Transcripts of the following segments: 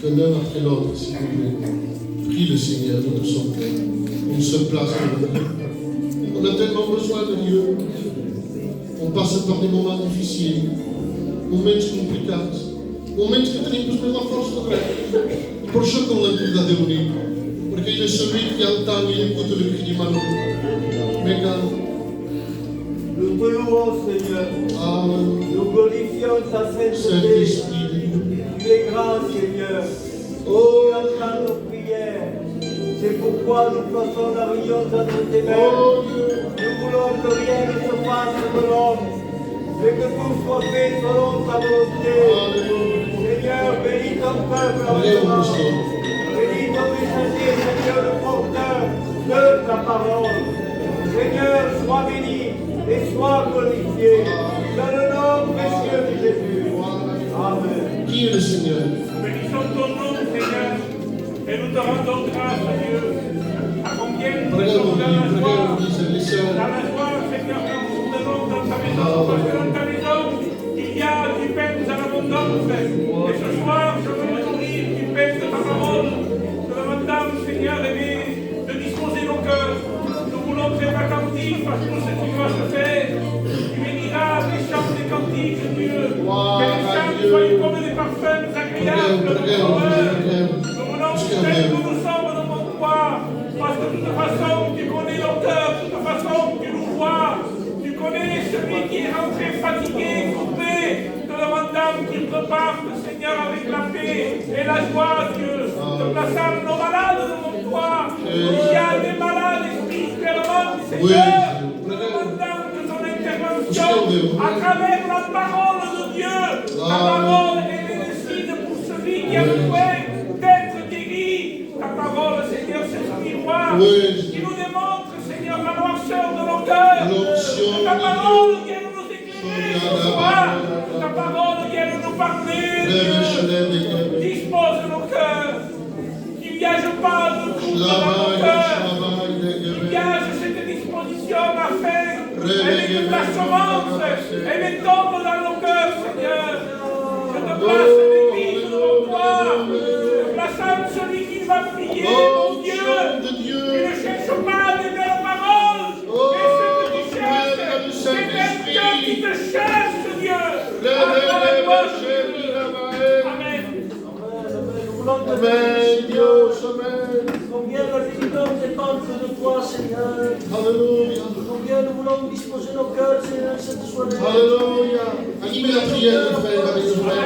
que l'un après l'autre, s'il vous plaît. Prie le Seigneur, nous tous sommes prêts. Une seule place pour le Dieu. On a tellement besoin de Dieu. On passe par des moments difficiles, momentos complicados, momentos que temos mesmo a força de por isso que ele cuida de unir, porque ele é celui qui entend et écoute le cri du malheureux. Nous te louons, Seigneur. Nous glorifions ta sainteté. Saint-Esprit de Dieu. Tu es grand, Seigneur. Oh, tu entends nos prières. C'est pourquoi nous passons la réunion entre tes mains. Nous voulons que rien ne se fasse de l'homme, mais que tout soit fait selon ta volonté. Seigneur, bénis ton peuple maintenant. Bénis ton messager, Seigneur, le porteur de ta parole. Seigneur, sois béni et sois glorifié dans le nom précieux de Jésus. Amen. Qui est le Seigneur? Bénissons ton nom, Seigneur, et nous te rendons grâce, Dieu. À combien nous sommes dans la joie, Seigneur, quand nous venons dans ta maison, parce que dans ta maison, il y a du pain en abondance. Et ce soir, je veux me nourrir du pain de ta parole. Je demande, Seigneur, de disposer nos cœurs. Nous voulons être attentifs à tout ce qui va se faire. Tu béniras les chants des cantiques, Dieu. Que les chants soient comme des parfums agréables de ton cœur. Nous voulons faire que nous sommes dans mon roi. Parce que de toute façon, tu connais nos cœurs, de toute façon, tu nous vois. Tu connais celui qui est rentré fatigué, coupé. Te demandons qu'il reparte, Seigneur, avec la paix et la joie, Dieu. Te plaçant nos malades devant toi. Il y a des malades spirituellement, Seigneur. Te demandons que ton intervention, à travers la parole de Dieu, la parole est médecine pour celui qui a besoin d'être guéri. Ta parole, Seigneur, c'est ce miroir qui nous démontre, Seigneur, la noirceur de nos cœurs. Ta parole vient nous éclairer ce soir. Ta parole vient nous parler. Dispose nos cœurs. Qu'il n'y ait pas de doute dans nos cœurs. Qu'il y ait cette disposition à faire. Et que ta semence, elle tombe dans nos cœurs, Seigneur. Je te place l'église devant toi. Plaçant celui qui va prier, mon Dieu. Tu ne cherches pas des belles paroles, mais ce que tu cherches, c'est quelqu'un qui te cherche, Dieu. Amen. Amen, Dios, amen. Alléluia. Combien nous voulons disposer nos cœurs, Seigneur, cette soirée. Alléluia. Animez la prière, les frères, avec les frères.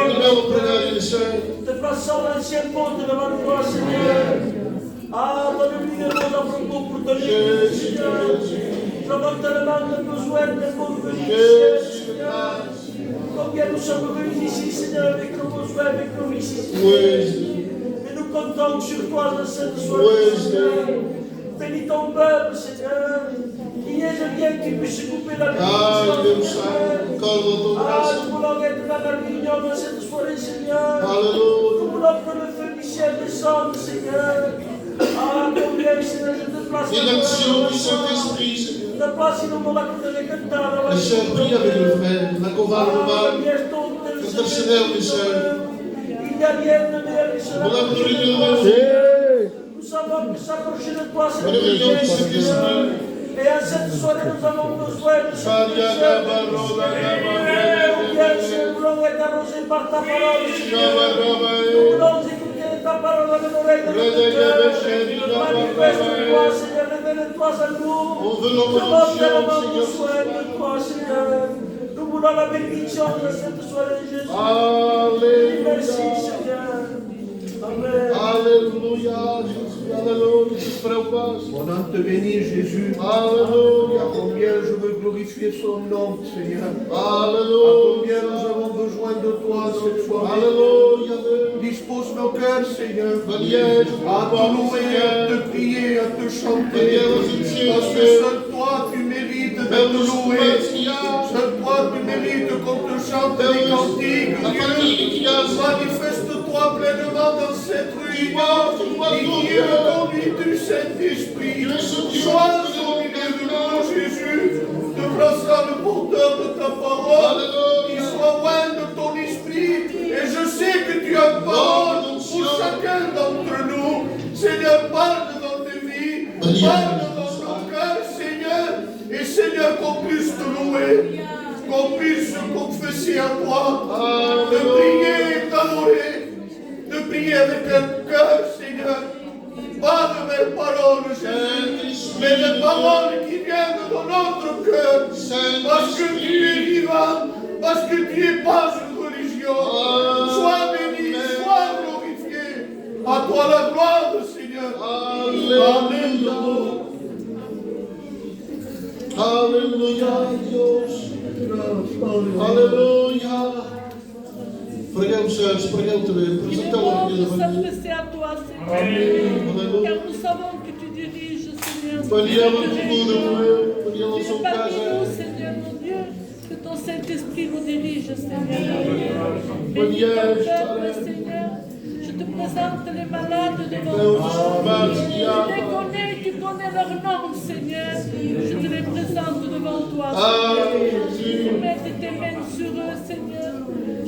Animez vos frères et les sœurs. Te plaçons l'ancien pont devant toi, Seigneur. Ah, donne-lui des mots à propos pour te dire, Seigneur. Nous avons tellement de besoin de bons venus, Seigneur. Combien nous sommes venus ici, Seigneur, avec nos besoins, avec nos vicissitudes. Et nous comptons sur toi dans cette soirée, Seigneur. Bénis ton peuple, Seigneur. Qu'il y ait de bien qui puisse couper la bénédiction, Seigneur. Ah, nous voulons être dans la réunion dans cette soirée, Seigneur. Nous voulons que le feu du ciel descende, Seigneur. Ah, combien, Seigneur, je te place. Et l'action du Saint-Esprit, Seigneur. Les sœurs prient avec le frère. La chorale romane. Intercédère, mes sœurs. Pour la nous savons que s'approcher de toi, c'est le et à cette soirée, nous avons besoin de ce nous voulons être arrosés par ta parole, nous voulons écouter ta parole avec l'oreille de notre cœur. Manifeste-toi, Seigneur, révèle-toi à nous. Nous avons tellement besoin de toi, Seigneur. Nous voulons la bénédiction de cette soirée, Jésus. Alléluia. Merci, Seigneur. Amen. Alléluia, Jésus, Alléluia, Jésus, Mon âme te bénit, Jésus. Alléluia. Combien je veux glorifier son nom, Seigneur. Alléluia. Combien nous avons besoin de toi cette soirée. Alléluia. Dispose nos cœurs, Seigneur, À te louer, à te prier, à te chanter. Parce que seul toi, tu mérites d'être loué. Seul toi, tu mérites qu'on te chante des cantiques. Dieu, manifeste-toi pleinement dans cette réunion. Dieu, conduis du Saint-Esprit. Sois au milieu de nous, Jésus. Te plaçera le porteur de ta parole. Qu'il soit loin de ton esprit. Et je sais que tu as parole pour chacun d'entre nous. Seigneur, parle dans tes vies. Parle dans ton cœur, Seigneur. Et Seigneur, qu'on puisse te louer. Qu'on puisse se confesser à toi. De prier et t'adorer. De prier avec un cœur, Seigneur. Pas de mes paroles, Jésus, mais des paroles qui viennent de notre cœur. Parce que tu es vivant, parce que tu n'es pas une religion. Sois béni, sois glorifié. À toi la gloire, Seigneur. Amen. Alléluia, Dios. Alléluia. Pregăm să-ți pregăm trebuie. Prezentăm-o de de s'adresser à toi, Seigneur. Car nous savons que tu diriges, Seigneur. Păliam în cuvântul meu, păliam în C'est parmi casă. nous, Seigneur mon Dieu, que ton Saint-Esprit nous dirige, Seigneur. Bénis ton peuple, Seigneur. Je te présente les malades devant toi. Tu les connais, tu connais leur nom, Seigneur. Je te les présente devant toi, Seigneur. Je mets tes mains sur eux, Seigneur.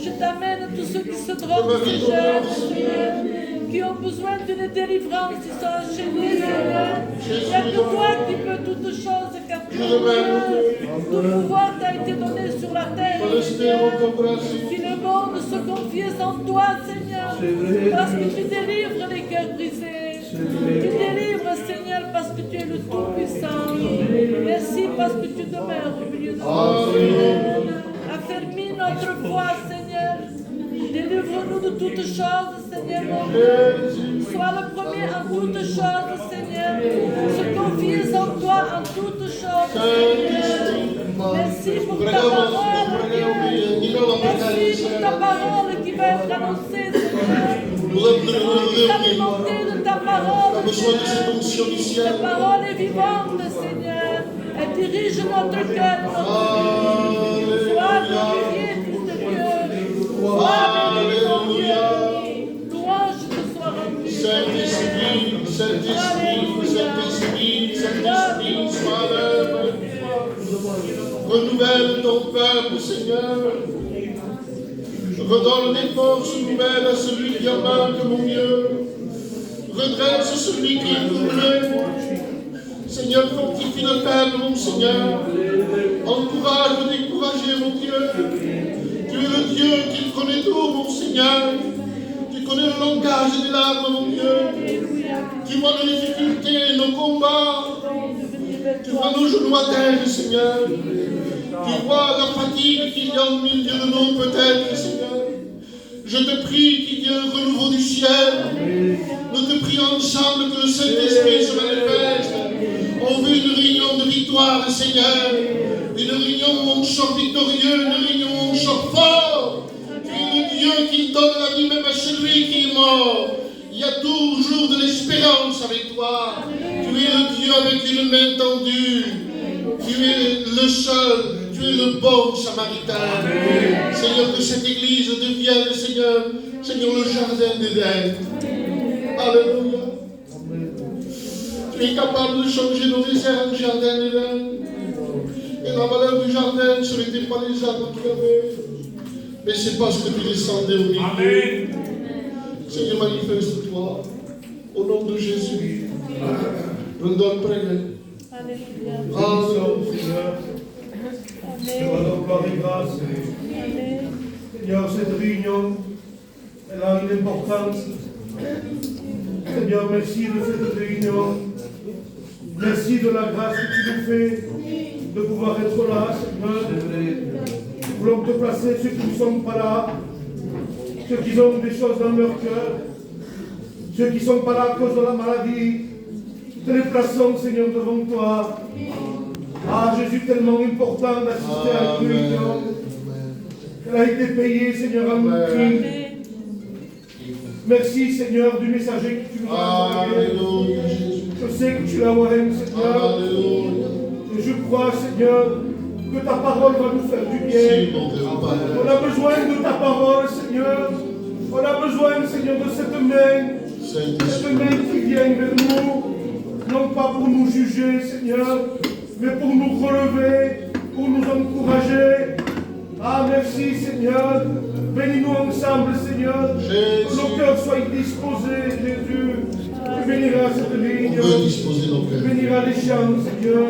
Je t'amène tous ceux qui se droguent, ces jeunes, Seigneur, qui ont besoin d'une délivrance, ils sont enchaînés, Seigneur. Il n'y a que toi qui peux toutes choses, car tu es Dieu. Tout pouvoir t'a été donné sur la terre, Seigneur. Si le monde se confiait en toi, Seigneur, parce que tu délivres les cœurs brisés. Tu délivres, Seigneur, parce que tu es le Tout-Puissant. Merci parce que tu demeures au milieu de nous, Seigneur. Affermis notre foi, Seigneur. Délivre-nous de toutes choses, Seigneur mon Dieu. Sois le premier en toutes choses, Seigneur. Se confier en toi en toutes choses, Seigneur. Merci pour ta parole, Dieu. Merci pour ta parole qui va être annoncée, Seigneur. Nous sommes alimentés de ta parole, Seigneur. Ta parole est vivante, Seigneur. Elle dirige notre cœur, Sois glorifié, Fils de Dieu. Sois béni, mon Dieu. Louange te soit rendue. Saint-Esprit, Saint-Esprit, Saint-Esprit, Saint-Esprit, sois l'œuvre. Renouvelle ton peuple, Seigneur. Redonne des forces nouvelles à celui qui a manque, mon Dieu. Redresse celui qui est tourné. Seigneur, fortifie le peuple, mon Seigneur. Encourage, décourager, mon Dieu. Tu es le Dieu qui connaît tout, mon Seigneur. Tu connais le langage des larmes, mon Dieu. Tu vois nos difficultés, nos combats. Tu vois nos genoux à terre, Seigneur. Tu vois la fatigue qu'il y a au milieu de nous, peut-être, Seigneur. Je te prie qu'il y ait un renouveau du ciel. Nous te prions ensemble que le Saint-Esprit se manifeste. On veut une réunion de victoire, Seigneur. Une réunion où on sort victorieux, une réunion où on sort fort. Tu es le Dieu qui donne la vie même à celui qui est mort. Il y a toujours de l'espérance avec toi. Tu es le Dieu avec une main tendue. Tu es le seul, tu es le bon Samaritain. Seigneur, que cette église devienne, Seigneur, le jardin d'Éden. Alléluia. Tu es capable de changer nos déserts en jardin d'Éden. Et la valeur du jardin, ce n'était pas les arbres qu'il y avait, mais c'est parce que tu descendais au milieu. Amen. Seigneur, manifeste-toi. Au nom de Jésus. Je donne prière. Alléluia. Seigneur. Seigneur, encore et grâce. Amen. Seigneur, cette réunion, elle a une importance. Seigneur, merci de cette réunion. Merci de la grâce que tu nous fais de pouvoir être là, Seigneur. Nous voulons te placer ceux qui ne sont pas là, ceux qui ont des choses dans leur cœur, ceux qui ne sont pas là à cause de la maladie. Te les plaçons, Seigneur, devant toi. Ah, Jésus, tellement important d'assister à une réunion. Elle a été payée, Seigneur, en prix. Merci, Seigneur, du messager que tu nous as envoyé. Je sais que tu l'aimes, Seigneur. Et je crois, Seigneur, que ta parole va nous faire du bien. On a besoin de ta parole, Seigneur. On a besoin, Seigneur, de cette main qui vient vers nous, non pas pour nous juger, Seigneur, mais pour nous relever, pour nous encourager. Ah, merci, Seigneur. Bénis-nous ensemble, Seigneur. Que nos cœurs soient disposés, Jésus. Tu béniras cette ligne. Tu béniras les chants, Seigneur.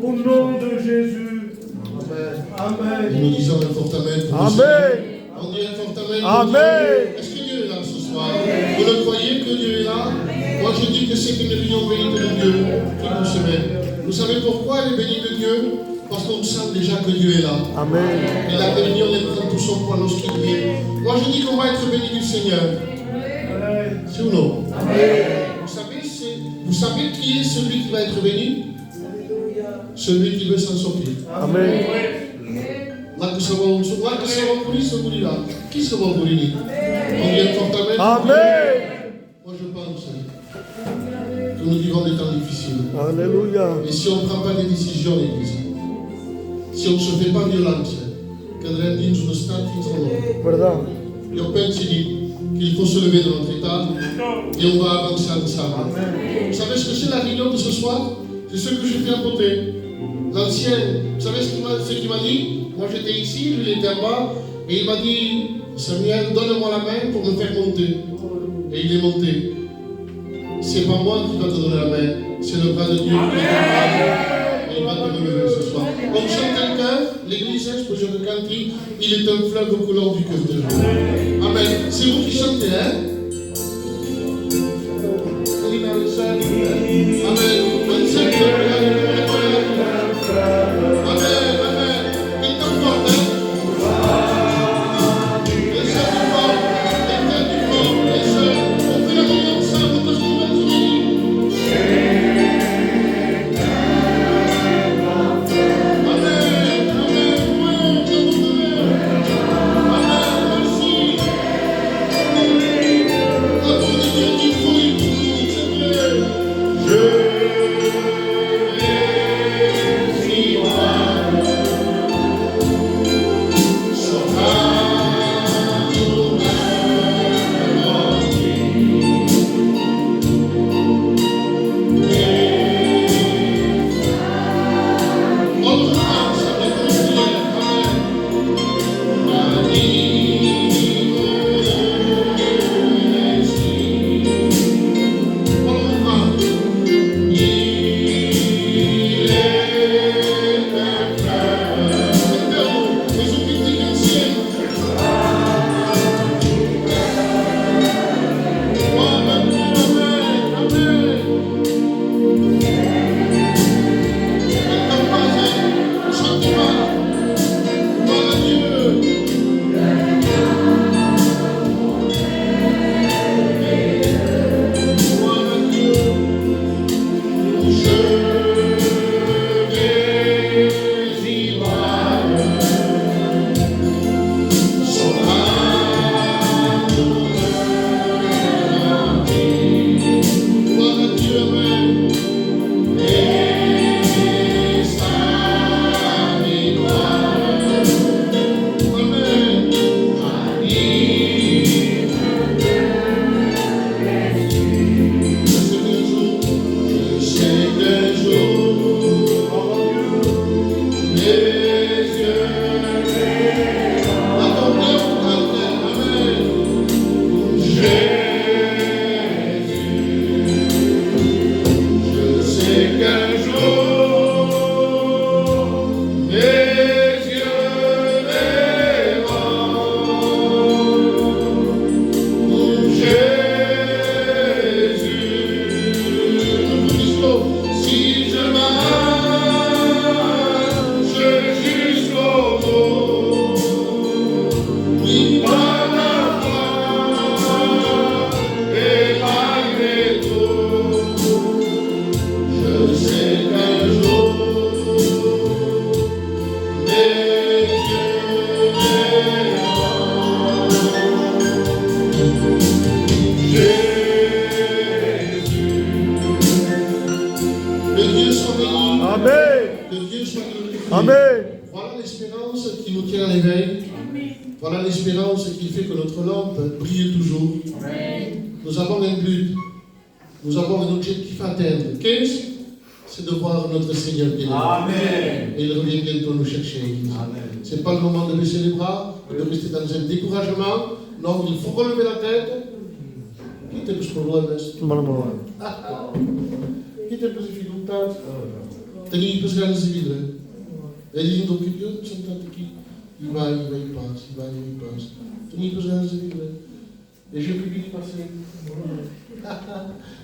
Au nom de Jésus. Amen. Et nous disons un fort amen pour Amen. On dit un fort amen. Amen. Est-ce que Dieu est là ce soir? Vous le croyez que Dieu est là? Moi je dis que c'est une réunion bénie de Dieu qui nous semaine. Vous savez pourquoi elle est bénie de Dieu? Parce qu'on sent déjà que Dieu est là. Amen. Et la bénédiction, elle prend tout son poids lorsqu'il vient. Moi je dis qu'on va être béni du Seigneur. C'est ou non? Amen. Vous savez qui est celui qui va être béni? Celui qui veut s'en sortir. Amen. Là que ça va pour lui, celui-là. Qui se va pour lui? On dit un fort amen. Amen. Moi je pense que nous vivons des temps difficiles. Alléluia. Et si on ne prend pas des décisions, Église, si on ne se fait pas violence, que rendins sullo stato in Verdad. Io penso qu'il faut se lever de notre état et on va avancer ensemble. Vous savez ce que c'est la réunion de ce soir? C'est ce que je viens apporter. L'ancien, vous savez ce qu'il m'a dit? Moi j'étais ici, lui il était en bas, et il m'a dit, Samuel, donne-moi la main pour me faire monter. Et il est monté. C'est pas moi qui va te donner la main, c'est le bras de Dieu qui va te donner. Et il va te relever ce soir. On chante un cœur, l'église, je peux le cantique, il est un fleuve coulant du cœur de Dieu. Amen. C'est vous qui chantez, hein? Amen. Amen. Amen. Que Dieu soit glorifié. Amen. Voilà l'espérance qui nous tient à l'éveil. Voilà l'espérance qui fait que notre lampe brille toujours. Nous avons un but. Nous avons un objectif à atteindre. Qu'est-ce? C'est de voir notre Seigneur bien-aimé. Et il revient bientôt nous chercher. Ce n'est pas le moment de baisser les bras, de rester dans un découragement. Non, il faut relever la tête. Qui tem os problemas? Aqui temos as dificuldades. Tenho que pegar nessa vida. É lindo que Deus me sentado aqui. E vai em paz, e vai em paz. Tenho que pegar nessa vida. Et je peux vite passer.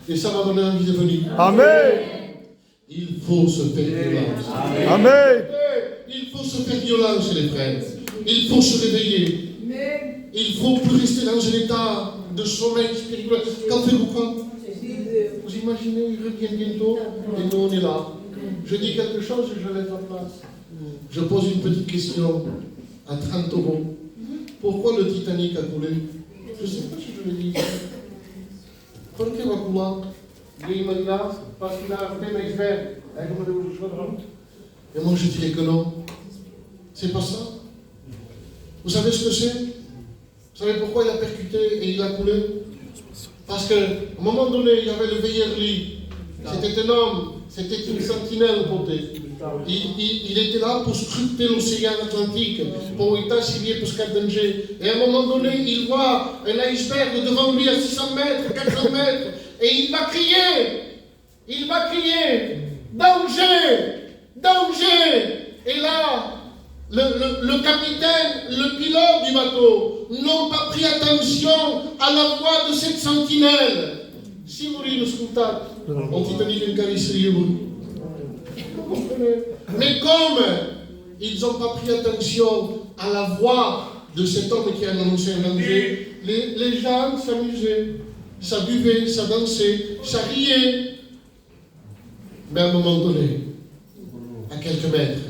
Et ça m'a donné envie de venir. Amen. Il faut se faire violence. Amen. Il faut se faire violence, les frères. Il faut se réveiller. Il ne faut plus rester dans un état de sommeil spirituel. Quand faites-vous quoi? Vous imaginez, il revient bientôt et nous on est là. Je dis quelque chose et je laisse la place. Je pose une petite question à 30 euros. Pourquoi le Titanic a coulé? Je ne sais pas si je le dis. Pourquoi il va couler? Il est immédiat parce qu'il a fait un iceberg. Et moi je dirais que non. C'est pas ça. Vous savez ce que c'est? Vous savez pourquoi il a percuté et il a coulé? Parce qu'à un moment donné, il y avait le veilleur lit. C'était un homme, c'était une sentinelle côté. Il était là pour scruter l'océan Atlantique, pour état-civil, pour ce danger. Et à un moment donné, il voit un iceberg devant lui à 600 mètres, 400 mètres, et il va crier, danger, danger. Et là, le capitaine, le pilote du bateau, n'ont pas pris attention à la voix de cette sentinelle. Si vous le scrutate, on Titanic une carrosserie. Mais comme ils n'ont pas pris attention à la voix de cet homme qui a annoncé un danger, les gens s'amusaient, ça buvait, ça dansait, ça riait. Mais à un moment donné, à quelques mètres,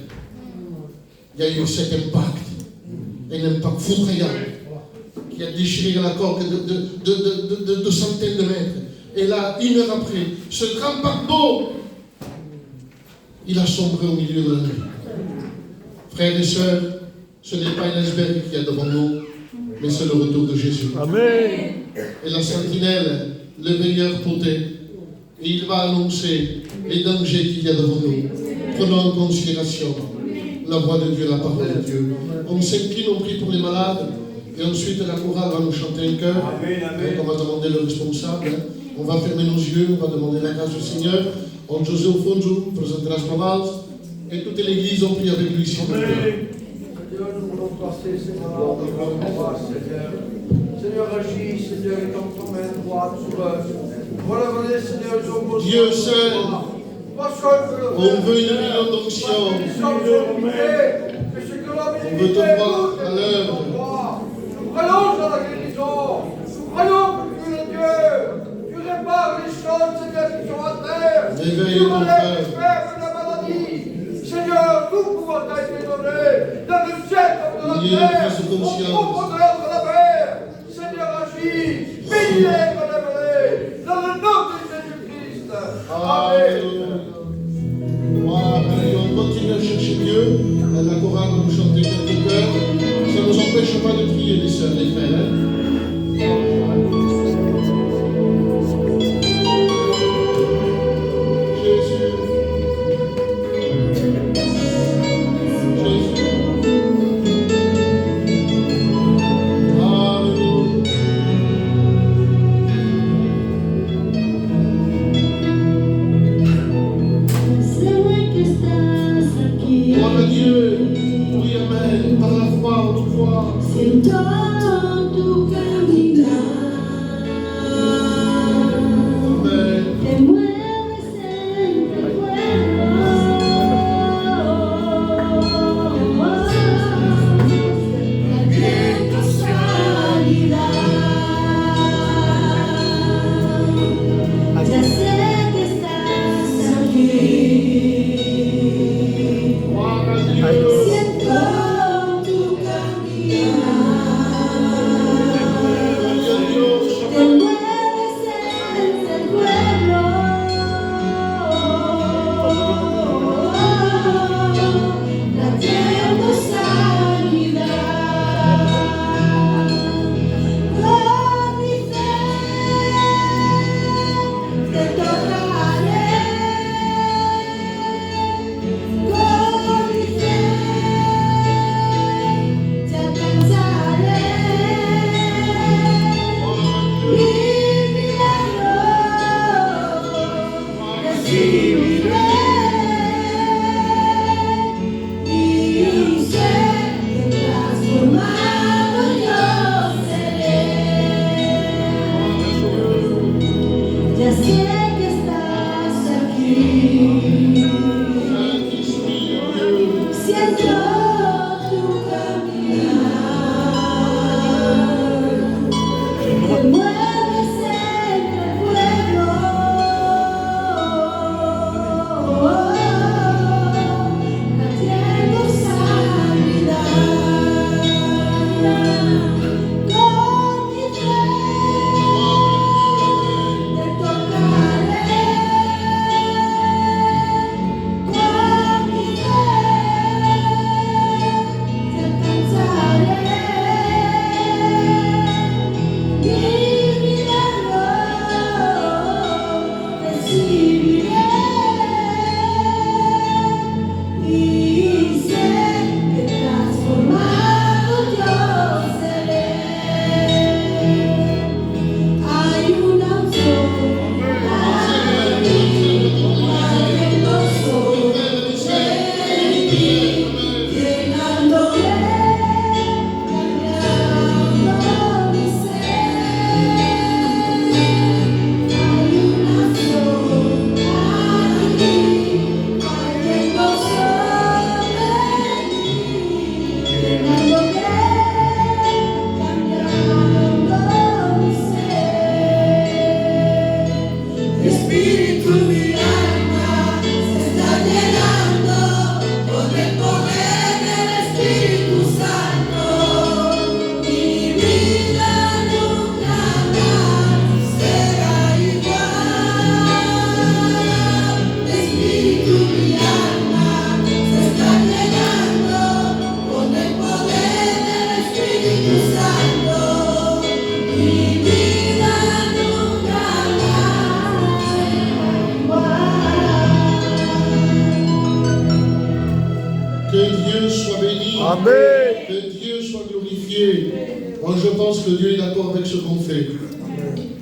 il y a eu cet impact, un impact foudroyant qui a déchiré la coque de centaines de mètres. Et là, 1 heure après, ce grand paquebot, il a sombré au milieu de la nuit. Frères et sœurs, ce n'est pas un iceberg qu'il y a devant nous, mais c'est le retour de Jésus. Amen. Et la sentinelle, le veilleur poté, et il va annoncer les dangers qu'il y a devant nous. Prenons en considération la voix de Dieu, la parole de Dieu. On s'incline, on prie pour les malades, et ensuite la chorale va nous chanter un chœur. On va demander le responsable. On va fermer nos yeux, on va demander la grâce du Seigneur. On José au fond, nous présentera ce moment. Et toute l'église, on prie avec lui, s'il vous plaît. Seigneur, nous voulons passer ces moments de combat, Seigneur. Seigneur, agis, Seigneur, étends ton main droite sur eux. Voilà, Seigneur, ils ont besoin. Dieu seul. On veut une réunion d'onction. On veut te voir à l'œuvre. Nous croyons dans la guérison. Nous croyons que tu es Dieu. Tu répares les choses, Seigneur, qui sont à terre. Réveille Tu ton relèves frère. la maladie. Seigneur, tout pouvoir t'a été donné. Dans le ciel comme dans la Il y a terre. une prise de conscience. Au profondeur de la mer. Seigneur, agis. Bénis-les, relève-les. Dans le nom de Jésus-Christ. Amen. On continue à chercher Dieu. La chorale va nous chanter quelques chœurs. Ça ne nous empêche pas de prier, les sœurs, les frères. Jésus. Jésus. Alléluia. Gloire à Dieu. Oui, amen. Par la foi, on nous voit. C'est toi Amen. Que Dieu soit glorifié. Moi, je pense que Dieu est d'accord avec ce qu'on fait.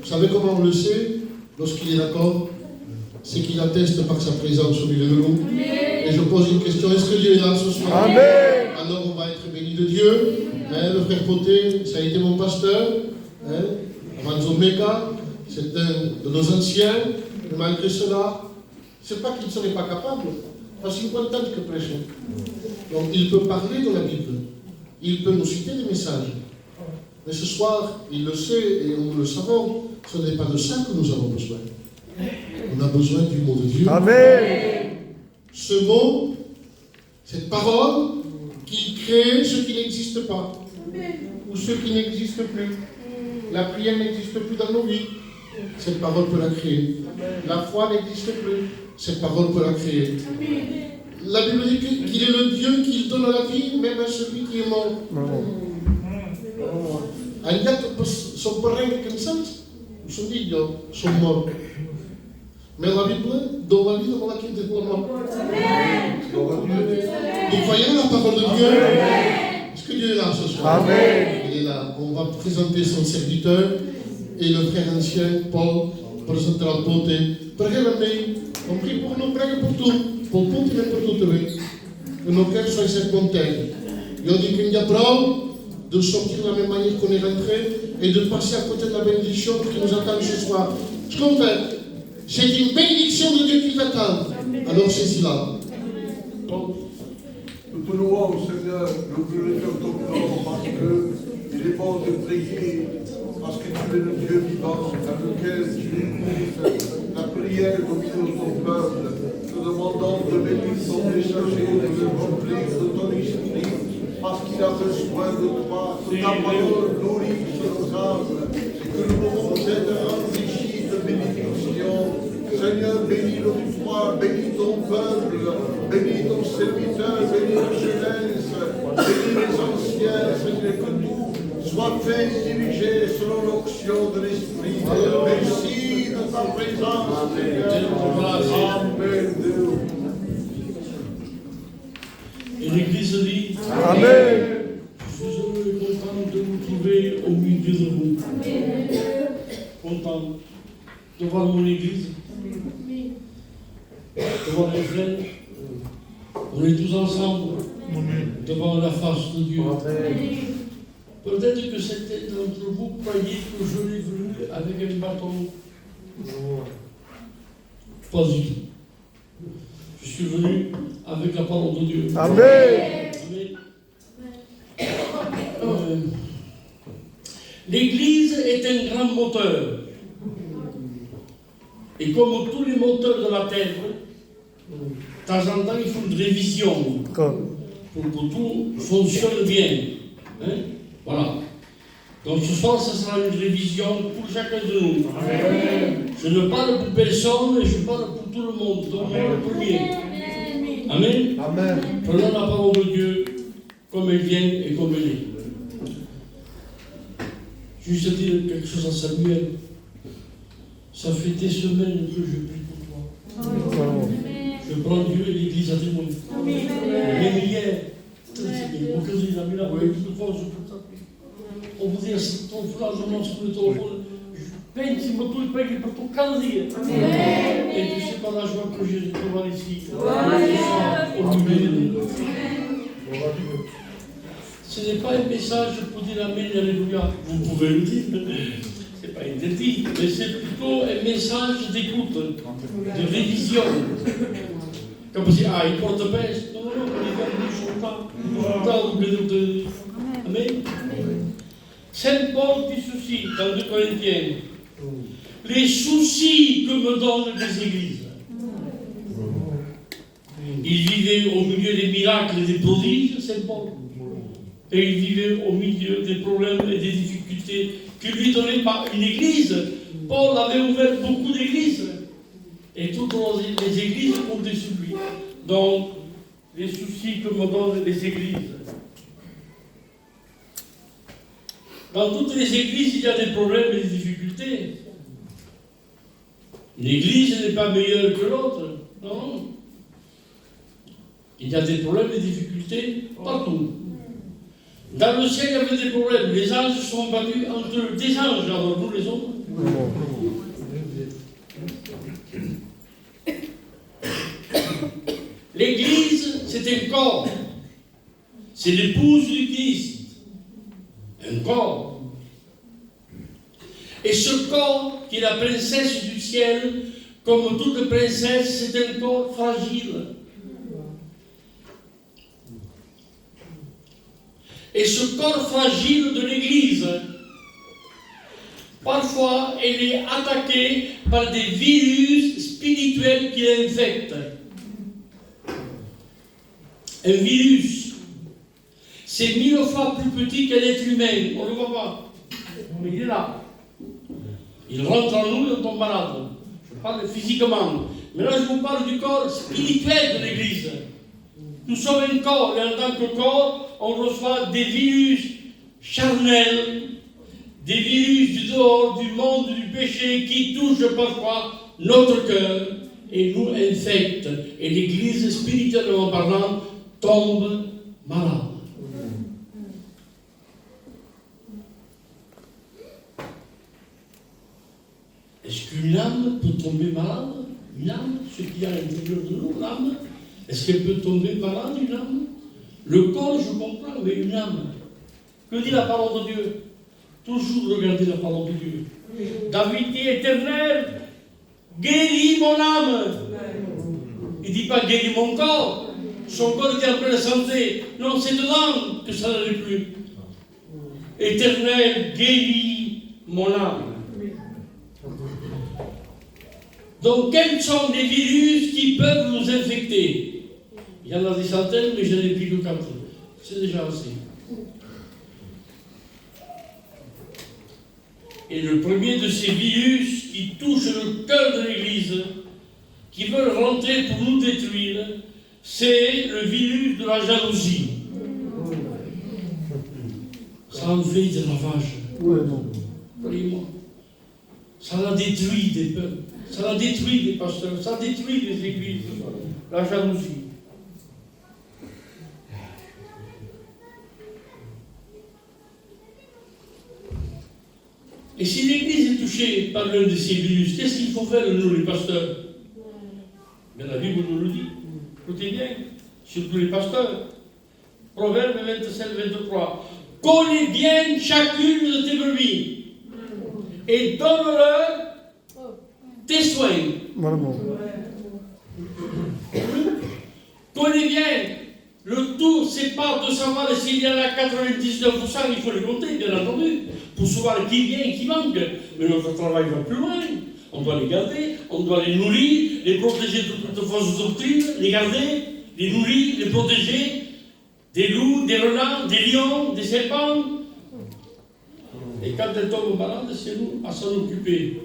Vous savez comment on le sait? Lorsqu'il est d'accord, c'est qu'il atteste par sa présence au milieu de nous. Et je pose une question, est-ce que Dieu est là ce soir? Amen. Alors on va être béni de Dieu. Le frère Poté, ça a été mon pasteur. Manzo Meka, c'est un de nos anciens. Mais malgré cela, c'est pas qu'il ne serait pas capable. Ça fait 50 ans que prêche. Donc il peut parler de la Bible. Il peut nous citer des messages. Mais ce soir, il le sait et nous le savons, ce n'est pas de ça que nous avons besoin. On a besoin du mot de Dieu. Amen. Ce mot, cette parole, qui crée ce qui n'existe pas. Ou ce qui n'existe plus. La prière n'existe plus dans nos vies. Cette parole peut la créer. La foi n'existe plus. Cette parole peut la créer. La Bible dit qu'il est le Dieu qui donne la vie, même à celui qui est mort. Il y a son parrain comme ça, son dit, sont morts. Mais la Bible, dans la vie, on l'a quitté de la mort. Nous croyons la parole de Dieu. Est-ce que Dieu est là ce soir? Amen. Il est là. On va présenter son serviteur et le frère ancien, Paul, présentera le pote. Preghiamo on prie pour nous, prie pour tout. Pour le ponte et pour tout. Que nos cœurs soient serpentés. Je dis qu'il y a preuve de sortir de la même manière qu'on est rentré et de passer à côté de la bénédiction qui nous attend ce soir. Ce qu'on fait, c'est une bénédiction de Dieu qui t'attend. Alors c'est là. Nous te louons, Seigneur, nous glorifions ton nom parce qu'il est bon de prier, parce que tu es le Dieu vivant, dans lequel tu écoutes la prière au milieu de ton peuple. Nous demandons de bénir ton messager, de le remplir de ton esprit, parce qu'il a besoin de toi, que ta parole glorifie nos âmes, et que nous pouvons être enrichis de bénédictions. Seigneur, bénis l'auditoire, bénis ton peuple, bénis ton serviteur, bénis la jeunesse, bénis les anciens, Seigneur, que tout soit fait et dirigé selon l'onction de l'Esprit. Merci de ta présence, Seigneur. Amen. Et l'Église dit Amen. Je suis heureux et content de vous trouver au milieu de vous. Content de voir mon Église. soir et frères, on est tous ensemble devant la face de Dieu. Peut-être que certains d'entre vous croyaient que je l'ai venu avec un bâton. Pas du tout. Je suis venu avec la parole de Dieu. Amen. L'Église est un grand moteur. Et comme tous les moteurs de la Terre, de temps en temps, il faut une révision pour que tout fonctionne bien. Hein? Voilà. Donc ce soir, ce sera une révision pour chacun de nous. Je ne parle pour personne, je parle pour tout le monde. Donc moi le premier. Amen. Amen. Prenons la parole de Dieu comme elle vient et comme elle est. Juste dire quelque chose à Samuel. Ça fait des semaines que je prie pour toi. Je prends Dieu et l'Église à témoin. Même hier, au cas où il a mis la toute force pour ça. On vous dit, c'est ton frère, je m'en suis ton rôle. Je peine, si mon tour est payé pour ton calendrier. Et tu sais pas la joie que j'ai de te voir ici. Au milieu de nous. Ce n'est pas un message pour dire Amen, Alléluia. Vous pouvez le dire, c'est pas interdit, mais c'est plutôt un message d'écoute, de révision. Comme vous dites, ah, il porte peste. Non, non, il est content. Amen. Saint Paul dit ceci dans 2 Corinthiens. Les soucis que me donnent les églises. Il vivait au milieu des miracles et des prodiges, Saint Paul. Et il vivait au milieu des problèmes et des difficultés que lui donnait pas une église. Paul avait ouvert beaucoup d'églises. Et toutes les églises comptaient sur lui. Donc, les soucis que me donnent les églises. Dans toutes les églises, il y a des problèmes et des difficultés. Une église n'est pas meilleure que l'autre. Non. Il y a des problèmes et des difficultés partout. Dans le ciel, il y avait des problèmes. Les anges sont battus entre des anges, alors nous les hommes. L'église, c'est un corps. C'est l'épouse du Christ. Un corps. Et ce corps, qui est la princesse du ciel, comme toute princesse, c'est un corps fragile. Et ce corps fragile de l'Église, parfois, elle est attaquée par des virus spirituels qui l'infectent. Un virus, c'est 1000 fois plus petit qu'un être humain. On ne le voit pas. Mais il est là. Il rentre en nous et on tombe malade. Je parle physiquement. Mais là, je vous parle du corps spirituel de l'Église. Nous sommes un corps, et en tant que corps, on reçoit des virus charnels, des virus du dehors, du monde, du péché, qui touchent parfois notre cœur et nous infectent. Et l'Église, spirituellement parlant, tombe malade. Est-ce qu'une âme peut tomber malade? Une âme, ce qu'il y a à l'intérieur de nous, l'âme, est-ce qu'elle peut tomber malade, une âme? Le corps, je comprends, mais une âme. Que dit la parole de Dieu? Toujours regarder la parole de Dieu. David dit, Éternel, guéris mon âme. Il ne dit pas guéris mon corps. Son corps était en pleine santé. Non, c'est dedans que ça n'allait plus. Éternel, guéris mon âme. Donc, quels sont les virus qui peuvent nous infecter? Il y en a des centaines, mais je n'en ai plus que 4. C'est déjà assez. Et le premier de ces virus qui touchent le cœur de l'Église, qui veulent rentrer pour nous détruire, c'est le virus de la jalousie. Ça en fait des ravages. Croyez-moi. Ça la détruit des peuples. Ça la détruit des pasteurs. Ça détruit des églises. La jalousie. Et si l'Église est touchée par l'un de ces virus, qu'est-ce qu'il faut faire, nous, les pasteurs? Mais la Bible nous le dit. Écoutez bien, surtout les pasteurs. Proverbe 27-23. Connais bien chacune de tes brebis et donne-leur tes soins. Connais bien. Le tout, c'est pas de savoir s'il y en a 99%, il faut les compter, bien entendu, pour savoir qui vient et qui manque. Mais notre travail va plus loin. On doit les garder, on doit les nourrir, les protéger de toute fausses doctrines, les garder, les nourrir, les protéger des loups, des renards, des lions, des serpents. Et quand elles tombent malades, c'est nous à s'en occuper.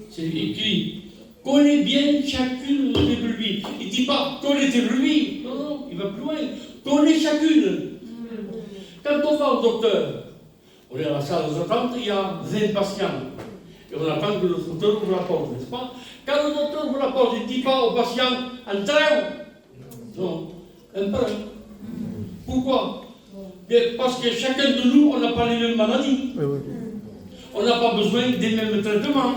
C'est écrit. Connais bien chacune de tes brebis. Il ne dit pas connais tes brebis. Non, non, il va plus loin. Connais chacune. Quand on va au docteur, on est à la salle d'attente, il y a 20 patients. Et on attend que le docteur ouvre la porte, n'est-ce pas? Quand le docteur ouvre la porte, il ne dit pas au patient entrez. Non, un par un. Pourquoi? Bien, parce que chacun de nous, on n'a pas les mêmes maladies. On n'a pas besoin des mêmes traitements.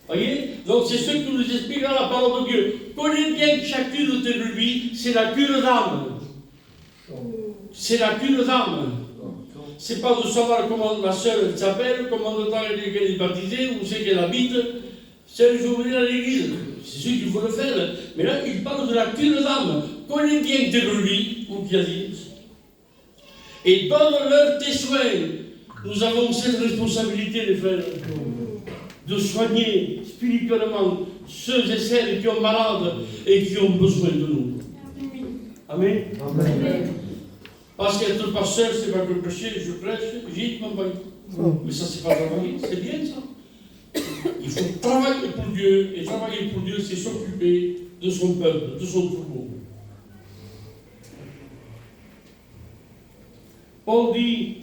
Voyez? Donc c'est ce que nous explique la parole de Dieu. Connais bien chacune de tes brebis, c'est la cure d'âme. C'est la cure d'âme. C'est pas de savoir comment la sœur s'appelle, comment de temps elle est baptisée, où c'est qu'elle habite. C'est le jour à l'église. C'est sûr qu'il faut le faire. Mais là, il parle de la cure d'âme. Connais bien tes brebis, ou qui a dit, et donne-leur tes soins. Nous avons cette responsabilité, les frères, de soigner spirituellement ceux et celles qui sont malades et qui ont besoin de nous. Amen. Amen. Parce qu'être pasteur, c'est pas que prêcher, je prêche, vite, mon bain. Mais ça, c'est pas travailler, c'est bien ça. Il faut travailler pour Dieu, et travailler pour Dieu, c'est s'occuper de son peuple, de son troupeau. Paul dit,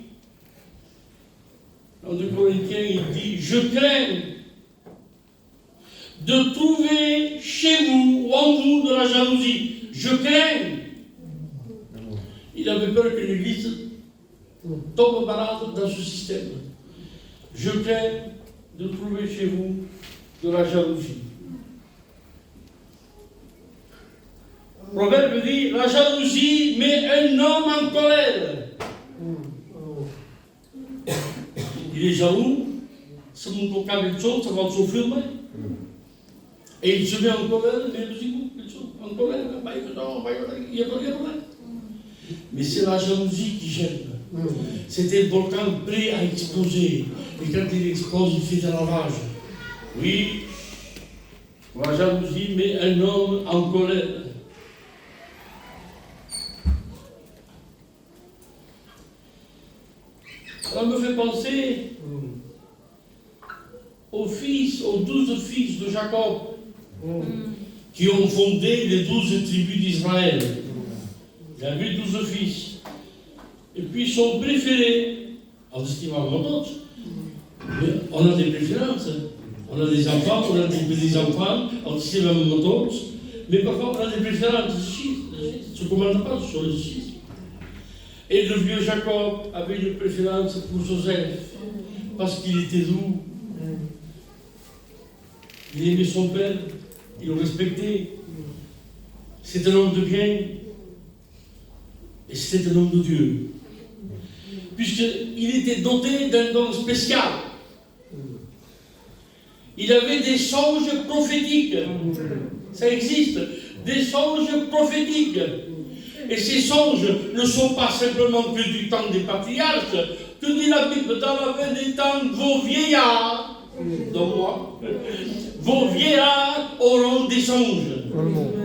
dans 2 Corinthiens, il dit, je crains de trouver chez vous ou en vous de la jalousie. Je crains. Il avait peur que l'Église tombe malade dans ce système. Je crains de trouver chez vous de la jalousie. Proverbe dit, la jalousie met un homme en colère. Il est jaloux, ça montre au quelque chose, ça va se filmer. Et il se met en colère, mais en colère, il n'y a pas de problème. Mais c'est la jalousie qui gêne. C'est un volcan prêt à exploser. Et quand il explose, il fait un ravage. Oui, la jalousie met un homme en colère. Ça me fait penser aux 12 fils de Jacob qui ont fondé les 12 tribus d'Israël. Il y avait 12 fils. Et puis son préféré, en estimant d'autres, on a des préférences. On a des enfants, on a des enfants, on estime d'autres, mais parfois on a des préférences. Ce ne commande pas sur les fils. Et le vieux Jacob avait une préférence pour Joseph, parce qu'il était doux. Il aimait son père, il le respectait. C'est un homme de bien, et c'est un homme de Dieu. Puisqu'il était doté d'un don spécial. Il avait des songes prophétiques. Ça existe, des songes prophétiques. Et ces songes ne sont pas simplement que du temps des patriarches, que dit la Bible, dans la fin des temps, vos vieillards, donc moi, vos vieillards auront des songes.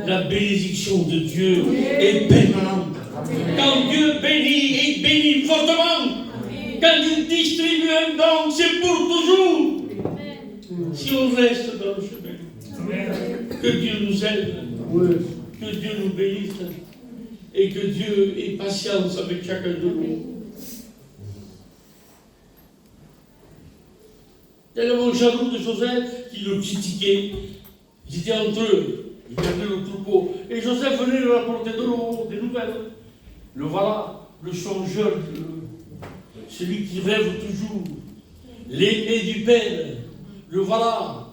La bénédiction de Dieu est permanente. Quand Dieu bénit, il bénit fortement. Quand il distribue un don, c'est pour toujours. Si on reste dans le chemin, que Dieu nous aide, que Dieu nous bénisse. Et que Dieu ait patience avec chacun de nous. Tellement jaloux de Joseph qu'il le critiquait. Ils étaient entre eux, ils gardaient le troupeau. Et Joseph venait leur apporter des nouvelles. Le voilà, le songeur, celui qui rêve toujours, l'aîné du père. Le voilà.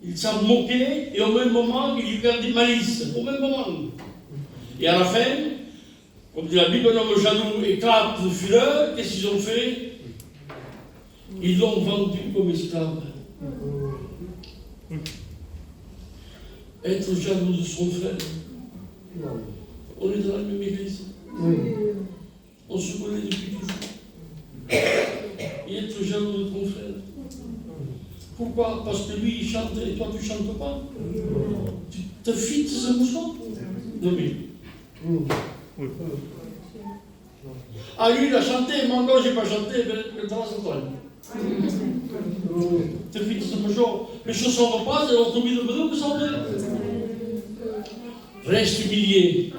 il s'en moquait et au même moment, il lui gardait malice. Au même moment. Et à la fin, comme dit la Bible, un homme jaloux éclate de fureur. Qu'est-ce qu'ils ont fait? Ils l'ont vendu comme esclave. Être jaloux de son frère. On est dans la même église. On se connaît depuis toujours. Et être jaloux de ton frère. Pourquoi? Parce que lui, il chante et toi, tu ne chantes pas. Tu te fites ce mouvement? Non mais. Ah, lui, il a chanté, moi, non, j'ai pas chanté, mais dans la toi. Tu te fites ce mouvement. Les choses sont repassent, elles ont tombé de bedou, ça reste humilié.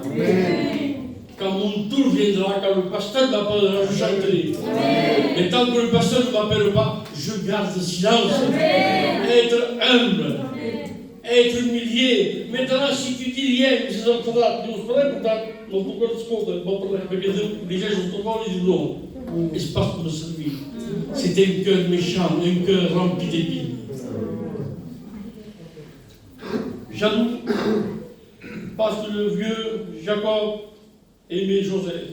Quand mon tour viendra, quand le pasteur m'appellera, je chanterai. Et tant que le pasteur ne m'appelle pas, je garde silence. Être humble. Être humilié. Maintenant, si tu dis rien, c'est un problème. Non pourquoi tu comptes? Bon problème. Les gens sont trop ils disent non. Espace pour me servir. C'est un cœur méchant, un cœur rempli d'épines. Jaloux. Parce que le vieux Jacob aimait Joseph.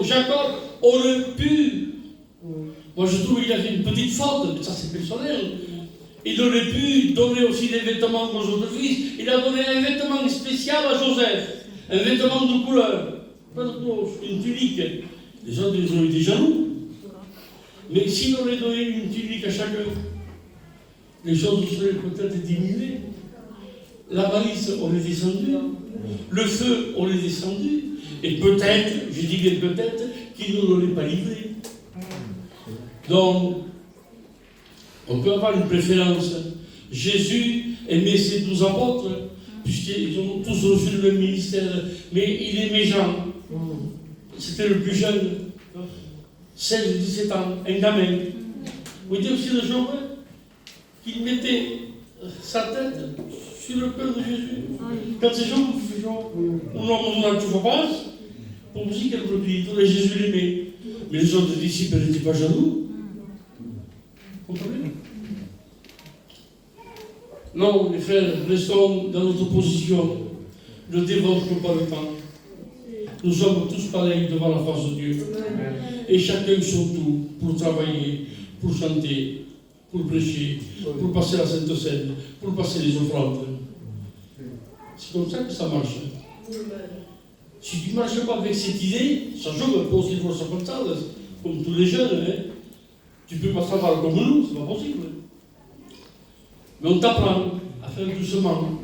Jacob aurait pu, moi je trouve qu'il a fait une petite faute, mais ça c'est personnel. Il aurait pu donner aussi des vêtements aux autres fils. Il a donné un vêtement spécial à Joseph, un vêtement de couleur, pas de cloche, une tunique. Les autres ils ont été jaloux. Mais s'il aurait donné une tunique à chacun, les choses seraient peut-être diminuées. La malice aurait descendu, le feu aurait descendu, et peut-être, je dis bien peut-être, qu'il ne l'aurait pas livré. Donc, on peut avoir une préférence. Jésus aimait ses 12 apôtres, puisqu'ils ont tous reçu le même ministère, mais il aimait Jean. C'était le plus jeune, 16 ou 17 ans, un gamin. Vous voyez aussi le jour qu'il mettait sa tête sur le cœur de Jésus. Quand ces gens on a toujours pas, pour vous dire qu'elle dit, Jésus l'aimait. Mais les autres disciples n'étaient pas jaloux. Vous comprenez? Non, les frères, restons dans notre position. Ne dévenons pas le temps. Nous sommes tous pareils devant la face de Dieu. Et chacun son tour pour travailler, pour chanter, pour prêcher, pour passer la Sainte Seine, pour passer les offrandes. C'est comme ça que ça marche. Si tu ne marches pas avec cette idée, sachant que peut aussi faire ça comme ça, comme tous les jeunes, hein, tu ne peux pas savoir comme nous, c'est pas possible. Mais on t'apprend à faire doucement,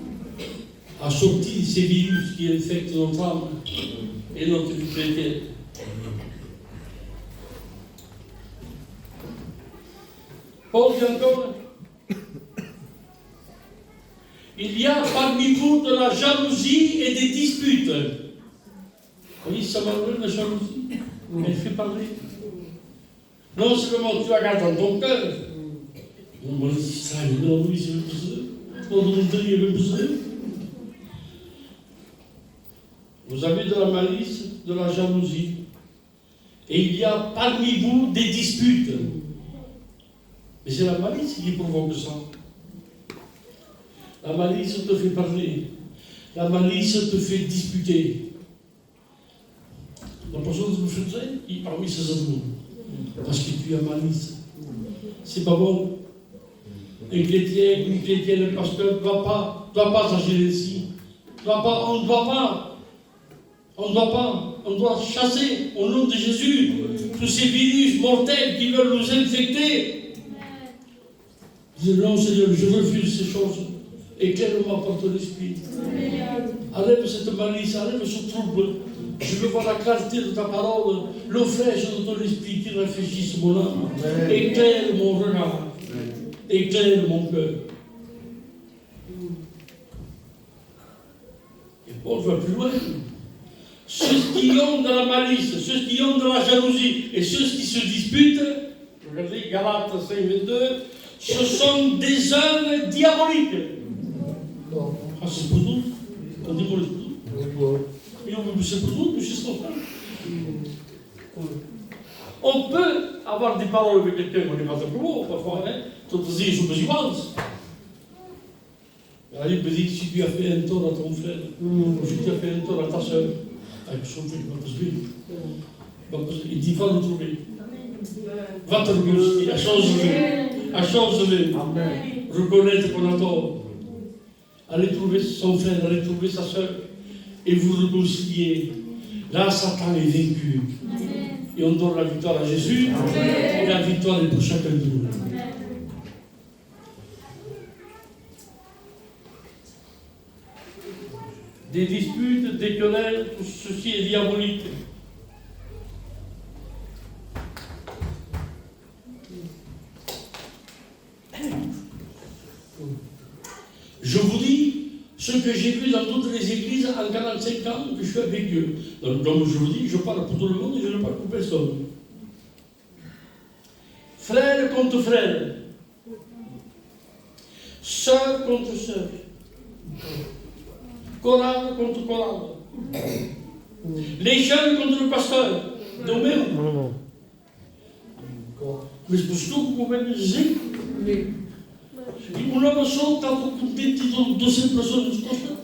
à sortir ces virus qui infectent notre âme et notre vie chrétienne. Paul dit encore, il y a parmi vous de la jalousie et des disputes. Oui, ça m'enlève la jalousie. Elle fait parler. Non seulement tu la gardes dans ton cœur. On me dit ça, non, oui, c'est le plus. On me dit, le plus. Vous avez de la malice, de la jalousie. Et il y a parmi vous des disputes. Mais c'est la malice qui provoque ça. La malice te fait parler. La malice te fait disputer. La personne que vous faisiez, parmi ces amours. Parce que tu as malice. C'est pas bon. Un chrétien, une chrétienne, un pasteur ne doit pas agir ainsi. On ne doit pas. On doit chasser au nom de Jésus tous ces virus mortels qui veulent nous infecter. Disons, non, Seigneur, je refuse ces choses. Éclaire-moi par ton esprit. Enlève cette malice, enlève ce trouble. Je veux voir la clarté de ta parole, l'eau fraîche de ton esprit qui réfléchisse mon âme. Éclaire mon regard. Éclaire mon cœur. Et Paul va plus loin. Ceux qui ont de la malice, ceux qui ont de la jalousie et ceux qui se disputent, regardez Galates 5:22, ce sont des œuvres diaboliques. Ah, c'est pour nous. On dit pour nous. Mais on veut c'est pour nous, mais c'est ce qu'on fait. On peut avoir des paroles avec quelqu'un, on n'est pas d'accord, parfois, hein. Toutes les sont besoin. Il peut dire si tu as fait un tort à ton frère, ou si tu as fait un tort à ta soeur, avec son truc, il dit va le trouver. Va te remercier, à changer, reconnaître qu'on a tort. Allez trouver son frère, allez trouver sa soeur, et vous réconcilier. Là, Satan est vaincu. Et on donne la victoire à Jésus, et la victoire est pour chacun de nous. Des disputes, des querelles, tout ceci est diabolique. Je vous dis ce que j'ai vu dans toutes les églises en 45 ans que je suis avec Dieu. Donc, comme je vous dis, je parle pour tout le monde et je ne parle pour personne. Frère contre frère. Sœur contre sœur. Chorale contre chorale. Les jeunes contre le pasteur. Donc même. Mais c'est pour ça que vous pouvez le dire. E una solo tanto contenti do sempre sono disposto.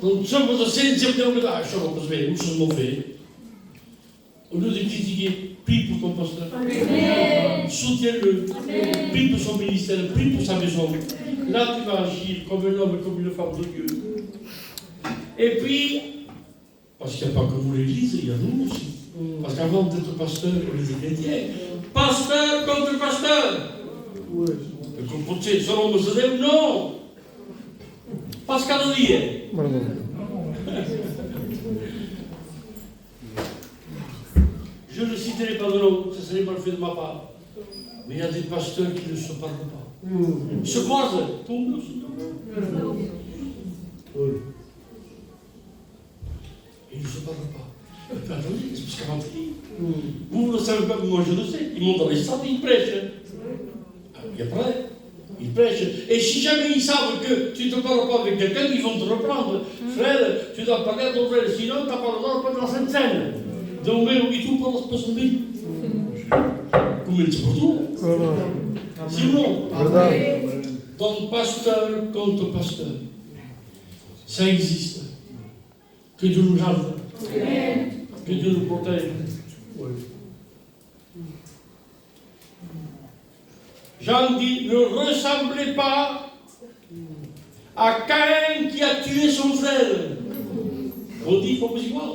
Non siamo da senza abbiamo da lasciare per svegli, non sono fait. Au lieu de critiquer, prie pour ton pasteur. Soutiens-le. Prie pour son ministère, prie pour sa maison. Là, tu vas agir comme un homme et comme une femme de Dieu. Et puis, parce qu'il n'y a pas que vous l'église, il y a nous aussi. Parce qu'avant d'être pasteur, on était chrétiens. Pasteur contre pasteur. Écoutez, selon Moïse, non. Parce qu'à le dire. Je ne citerai pas de nom, ce serait mal fait de ma part. Mais il y a des pasteurs qui ne se parlent pas. Ils se croisent. Tombent. Et ils ne se parlent pas. Attendez, c'est parce qu'avant vous ne le savez pas, moi je le sais. Ils montent dans les stades et ils prêchent. Et après, ils prêchent. Et si jamais ils savent que tu ne te parles pas avec quelqu'un, ils vont te reprendre. Frère, tu dois parler à ton frère, sinon tu n'as pas le droit de parler dans la Sainte Seine. Donc, mais oui, tout parle pas son vie. Comment c'est pour tout? Sinon, donc pasteur contre pasteur, ça existe. Que Dieu nous garde. Que Dieu nous protège. Jean dit, ne ressemblez pas à Caïn qui a tué son frère. On dit, il faut pas y voir.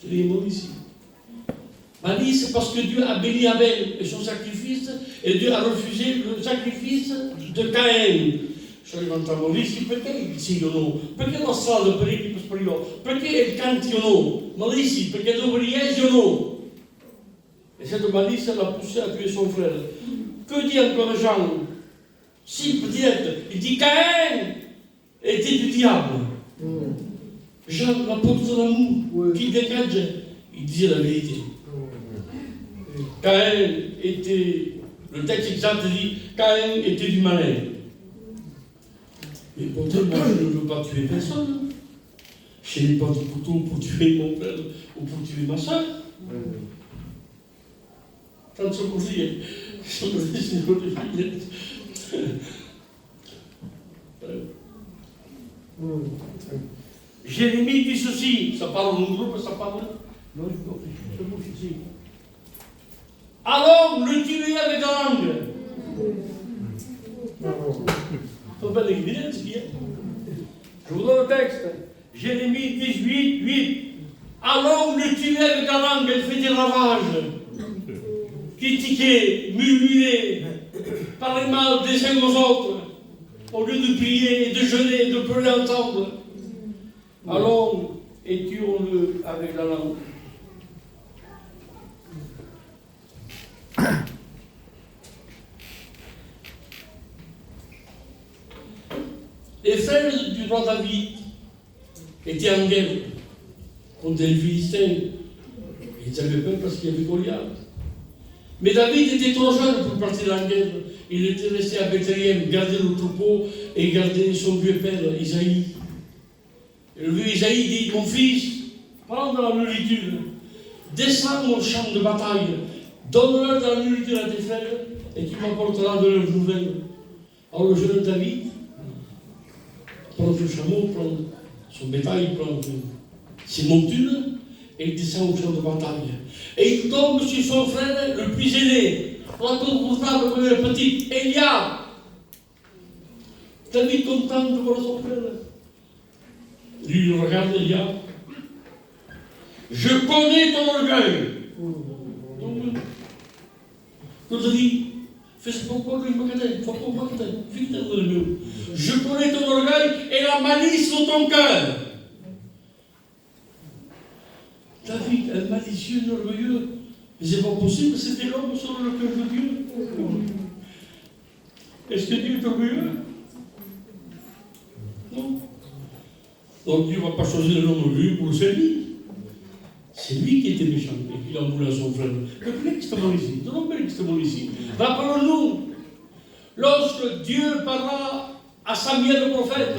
C'est les mots ici. On dit, c'est parce que Dieu a béni Abel et son sacrifice, et Dieu a refusé le sacrifice de Caïn. Cioè diventano lì, perché decidono? Perché la strada per il superiore? Perché canti o no? Ma lì sì, perché dove riesci o no? Et cette malice l'a poussé à tuer son frère. Que dit encore Jean? Si, peut-être, il dit Caïn était du diable. Jean, l'apôtre de l'amour, qui dégage, il disait la vérité. Caïn était, le texte exact dit, Caïn était du malin. Mais pourtant, moi, je ne veux pas tuer personne. Je n'ai pas de couteau pour tuer mon frère ou pour tuer ma soeur. Tant de secondes, Jérémie dit ceci, ça parle de mon groupe, ça parle. Non, je bouge ici. Alors, le tuer avec la langue. C'est pas l'évidence qui est. Je vous donne le texte. Jérémie 18, 8. Alors, le tuer avec la langue, elle fait des ravages. Critiquer, murmurer, parler mal des uns aux autres, au lieu de prier, et de jeûner, de pleurer ensemble. Allons et tuons-le avec la langue. Les frères du roi David étaient en guerre contre les Philistins. Ils avaient peur parce qu'il y avait Goliath. Mais David était trop jeune pour partir en guerre. Il était resté à Bethléem, garder le troupeau et garder son vieux père, Isaïe. Le vieux Isaïe dit, mon fils, prends de la nourriture, descends au champ de bataille, donne-leur de la nourriture à tes frères, et tu m'apporteras de leurs nouvelles. Alors le jeune David prend son chameau, prend son bétail, prend ses montures, et il descend au champ de bataille. Et il tombe sur son frère le plus aîné, la confortable comme le petit, Eliab. David content de voir son frère. Lui, il regarde Eliab. Je connais ton orgueil. Donc, dit, fais-ce pourquoi je me connais, je connais ton orgueil et la malice dans ton cœur. David, un malicieux, un orgueilleux, mais c'est pas possible, c'était l'homme selon le cœur de Dieu. Est-ce que Dieu est orgueilleux? Non. Donc Dieu ne va pas choisir l'homme orgueilleux pour le servir. C'est lui qui était méchant et qui l'a voulu à son frère. Rappelons-nous, lorsque Dieu parla à Samuel le prophète,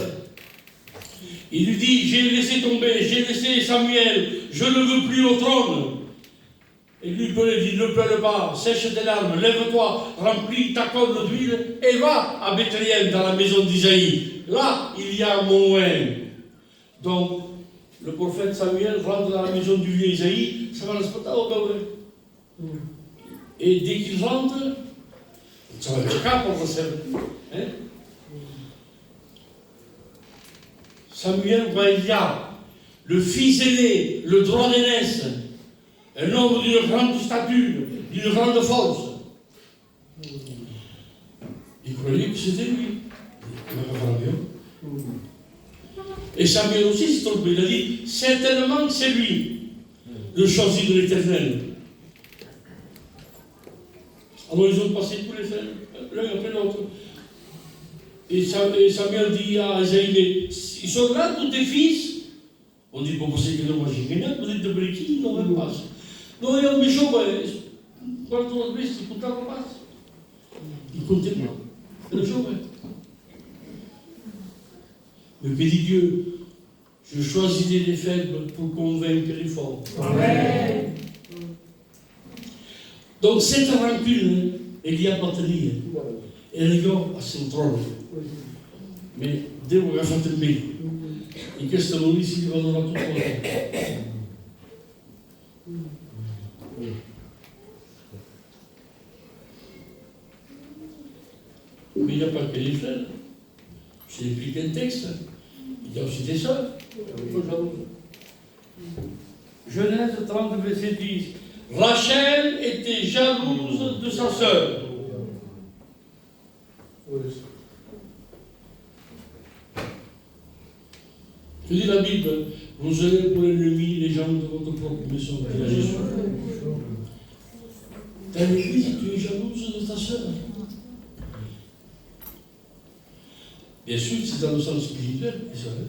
il lui dit, j'ai laissé tomber, j'ai laissé Samuel, je ne veux plus au trône. Et lui dit, ne pleure pas, sèche tes larmes, lève-toi, remplis ta corne d'huile et va à Bethléem dans la maison d'Isaïe. Là, il y a mon oin. Donc, le prophète Samuel rentre dans la maison du vieux Isaïe, ça va l'aspettare au Gabriel. Et dès qu'il rentre, ça va être le cas pour le hein? Samuel voit Eliab, le fils aîné, le droit d'aînesse, un homme d'une grande stature, d'une grande force. Il croyait que c'était lui. Il n'a pas bien. Et Samuel aussi s'est trompé. Il a dit, certainement que c'est lui, le choisi de l'Éternel. Alors ils ont passé tous les frères, l'un après l'autre. Et Samuel dit à Isaïe, mais ils sont là tous tes fils? On dit, bon, c'est que moi j'ai gagné, vous êtes de Briki, non, même pas. Non, il y a un méchant, quand on a vu, c'est pour ta passe. Il comptait pas. C'est le chauve. Mais que dit Dieu, je choisirai les faibles pour convaincre les forts. Amen. Donc cette rancune, elle y appartenait. Elle est à son trône. Mais devo aver fatto il bene. In questo mondo si valora tutto. Mais il n'y a pas que les frères. J'ai expliqué un texte. Il y a aussi des sœurs. Genèse 30, verset 10. Rachel était jalouse de sa sœur. Je dis la Bible, vous serez pour l'ennemi les gens de votre propre maison, dit à Jésus. Dans l'église, tu es jalouse de ta sœur. Bien sûr, c'est dans le sens spirituel, vous savez.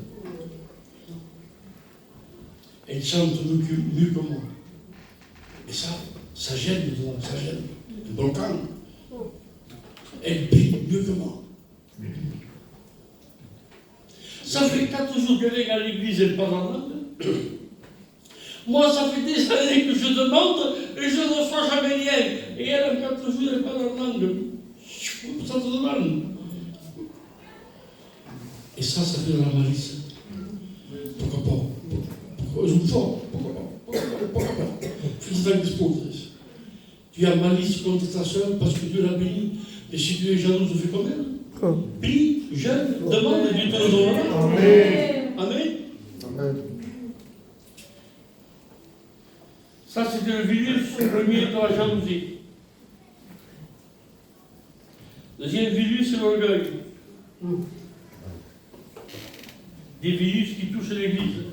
Elle chante mieux que moi. Et ça gêne, ça gêne. Un bloquant. Elle prie mieux que moi. Ça fait 4 jours qu'elle est à l'église, elle parle en langue. Moi, ça fait des années que je demande et je ne reçois jamais rien. Et elle, en 4 jours, elle parle en langue. Ça te demande. Et ça fait de la malice. Pourquoi pas? Pourquoi pas? Fils d'Exposes. Tu as malice contre ta soeur parce que Dieu l'a béni. Et si tu es jalouse, fais comme elle. Prie, jeûne, demande et Dieu te le donnera. Amen. Amen. Amen. Ça, c'était le virus premier de la jalousie. Le deuxième virus, c'est l'orgueil. Des virus qui touchent l'Église.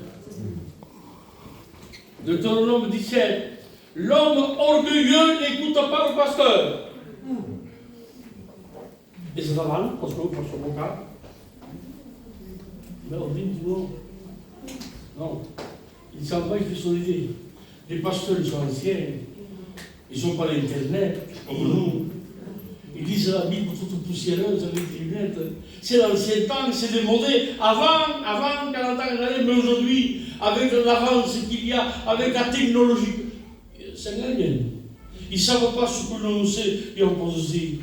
Deutéronome 17. L'homme orgueilleux n'écoute pas le pasteur. Et c'est normal, parce que sur mon cas. Mais on dit non. Non. Il s'en va, il fait son idée. Les pasteurs, ils sont anciens. Ils n'ont pas l'Internet, comme nous. Ils lisent la Bible toute poussiéreuse avec des lunettes. C'est l'ancien temps, c'est démodé. Avant, 40 ans d'années, mais aujourd'hui, avec l'avance qu'il y a, avec la technologie, c'est un gagnant. Ils ne savent pas ce que l'on sait et on pense aussi.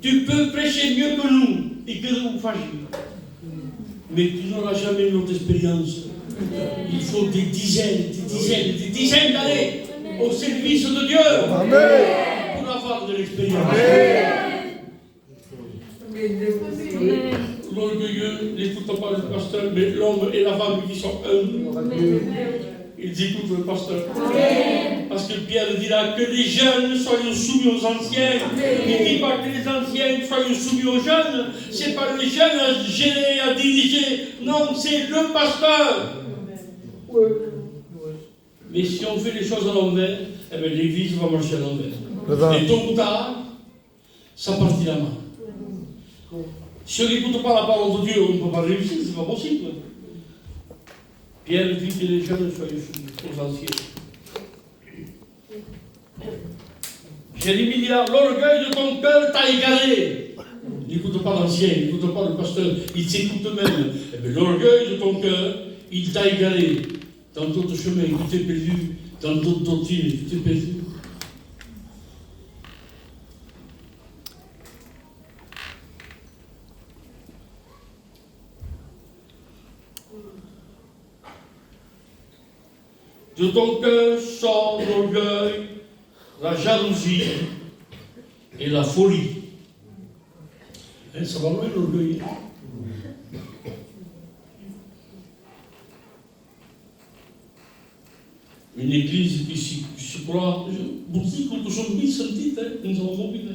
Tu peux prêcher mieux que nous et que nous fassions. Mais tu n'auras jamais notre expérience. Il faut des dizaines d'années au service de Dieu. Amen. Pour avoir de l'expérience. L'orgueilleux n'écoute pas le pasteur, mais l'homme et la femme qui sont humbles, ils écoutent le pasteur. Amen. Parce que Pierre dira que les jeunes soient soumis aux anciens. Il ne dit pas que les anciens soient soumis aux jeunes. Ce n'est pas les jeunes à gérer, à diriger. Non, c'est le pasteur. Mais si on fait les choses à l'envers, eh bien, l'église va marcher à l'envers. Et tôt ou tard, ça partira mal. Si on n'écoute pas la parole de Dieu, on ne peut pas réussir, ce n'est pas possible. Pierre dit que les jeunes soient aux anciens. Jérémie dira, l'orgueil de ton cœur t'a égaré. N'écoute pas l'ancien, n'écoute pas le pasteur, il s'écoute même. Eh bien, l'orgueil de ton cœur, il t'a égaré. Dans d'autres chemins, tu t'es perdu. Dans d'autres doctrines, tu t'es perdu. De ton cœur sort l'orgueil, la jalousie et la folie. Et ça va loin l'orgueil. Une église qui se croit, vous dites quelque chose de sentite, nous avons oublié.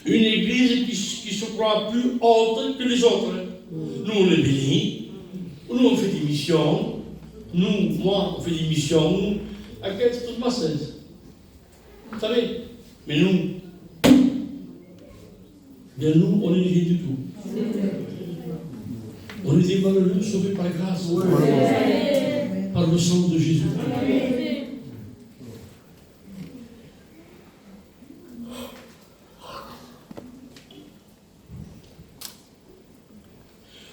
Une église qui se croit plus haute que les autres. Nous, on est bénis, nous, on fait des missions, moi, on fait des missions, nous, à quel c'est toute ma cesse. Vous savez, mais nous, bien nous, on n'est rien du tout. On est des malheureux sauvés par grâce. Par le sang de Jésus.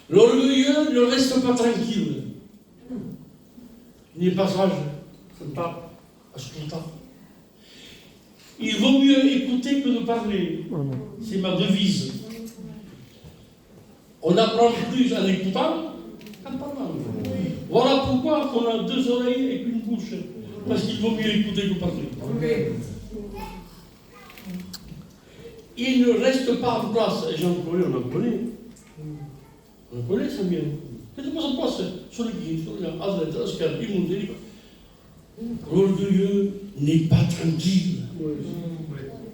L'orgueilleux ne reste pas tranquille. Il n'est pas sage, c'est pas ascoltant. Il vaut mieux écouter que de parler. C'est ma devise. On apprend plus en écoutant qu'en parlant. Voilà pourquoi on a deux oreilles et qu'une bouche. Parce qu'il vaut mieux écouter que parler. Il ne reste pas en place. Et j'en connais, on en connaît. On en connaît, ça vient. Qu'est-ce que ça passe sur les pieds, sur les adresses, à ce qu'il y a. L'orgueilleux n'est pas tranquille.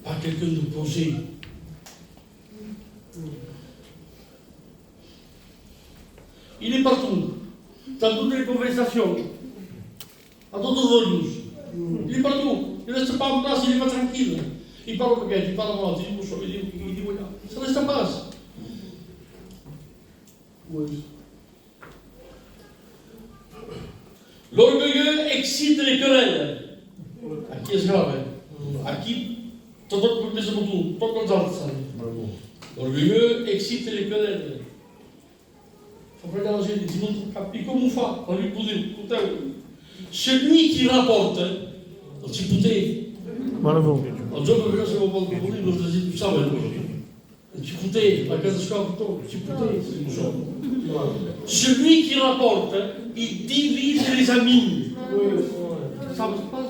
Pas quelqu'un de posé. Il est partout. Dans toutes les conversations, à toutes les volumes. Il est partout. Il ne reste pas en place, il n'est pas tranquille. Il parle au il parle à moi, il dit voilà. Ça reste en place. Oui. L'orgueilleux excite les querelles. À qui est-ce grave? À qui? L'orgueilleux excite les querelles. Et comme on fait, celui qui rapporte, celui qui rapporte, il divise les amis. Ça ne passe pas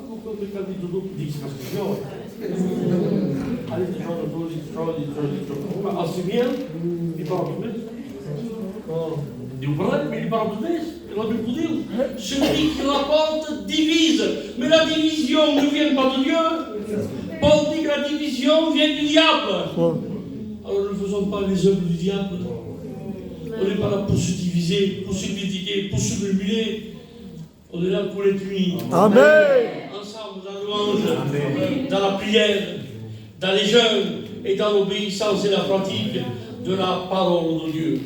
pourquoi il celui qui rapporte divise. Mais la division ne vient pas de Dieu. Paul dit que la division vient du diable. Alors ne faisons pas les œuvres du diable. On n'est pas là pour se diviser, pour se critiquer, pour se murmurer. On est là pour être unis. Amen. Ensemble dans la louange, dans la prière, dans les jeûnes et dans l'obéissance et la pratique de la parole de Dieu.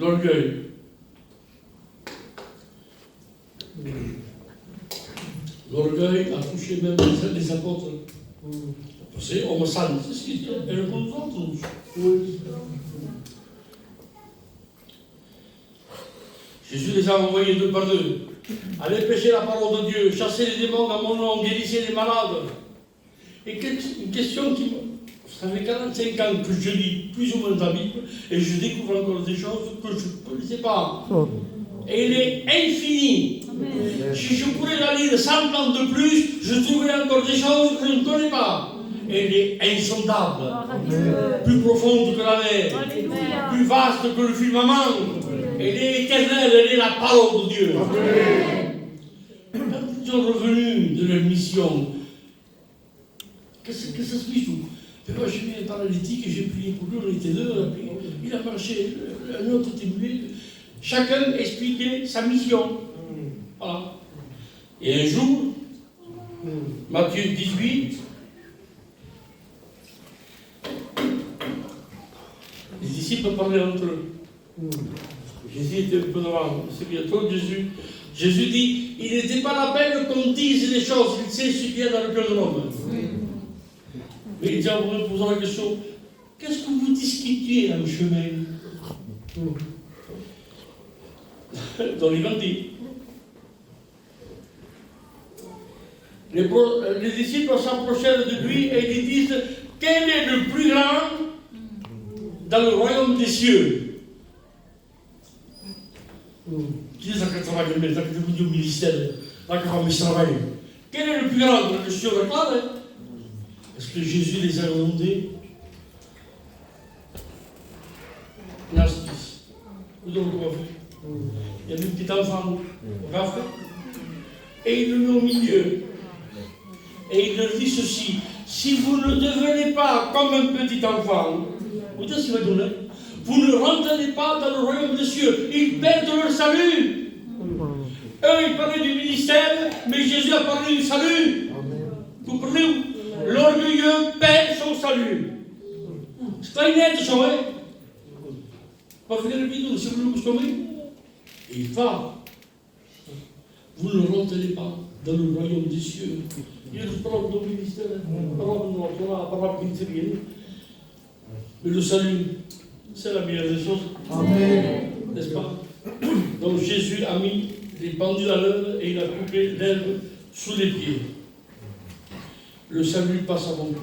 l'orgueil. L'orgueil a touché même les apôtres. Parce qu'on me sent, c'est ce qu'il dit, et le bon ventre. Jésus les a envoyés deux par deux. Allez prêcher la parole de Dieu, chasser les démons à mon nom, guérissez les malades. Et une question qui... Ça fait 45 ans que je lis plus ou moins la Bible et je découvre encore des choses que je ne connaissais pas. Et elle est infinie. Si je pourrais la lire 100 ans de plus, je trouverais encore des choses que je ne connais pas. Elle est insondable, plus profonde que la mer, plus vaste que le firmament. Elle est éternelle, elle est la parole de Dieu. Quand ils sont revenus de leur mission, qu'est-ce que ça se passe tout? Moi, j'ai mis un paralytique et j'ai prié pour lui, on était deux, il a marché, un autre était muet. Chacun expliquait sa mission. Voilà. Et un jour, Matthieu 18, les disciples parlaient entre eux. Jésus était un peu devant, c'est bientôt Jésus. Jésus dit, il n'était pas la peine qu'on dise les choses, il sait ce qu'il y a dans le cœur de l'homme. Mais il dit en vous posant la question, qu'est-ce que vous discutiez dans le chemin? Donc il va dire. Les disciples s'approchèrent de lui et lui disent, quel est le plus grand dans le royaume des cieux? Qui est-ce qui travaille au ministère? Quel est le plus grand? La question de la est-ce que Jésus les a demandés? L'injustice. Vous avez compris? Il y avait un petit enfant au café, et il le met au milieu. Et il leur dit ceci, si vous ne devenez pas comme un petit enfant, vous dites ce qu'il va donner, vous ne rentrez pas dans le royaume des cieux, ils perdent leur salut. Eux, ils parlaient du ministère, mais Jésus a parlé du salut. Vous comprenez? L'orgueilleux perd son salut. C'est très net, ça, hein? Pas faire le bidon, si vous le savez. Et il va. Vous ne rentrez pas dans le royaume des cieux. Il y a des paroles de ministère, parole ministérielle. Mais le salut, c'est la meilleure des choses. Amen. N'est-ce pas? Donc Jésus a mis les pendules à l'œuvre et il a coupé l'herbe sous les pieds. Le salut passe avant tout.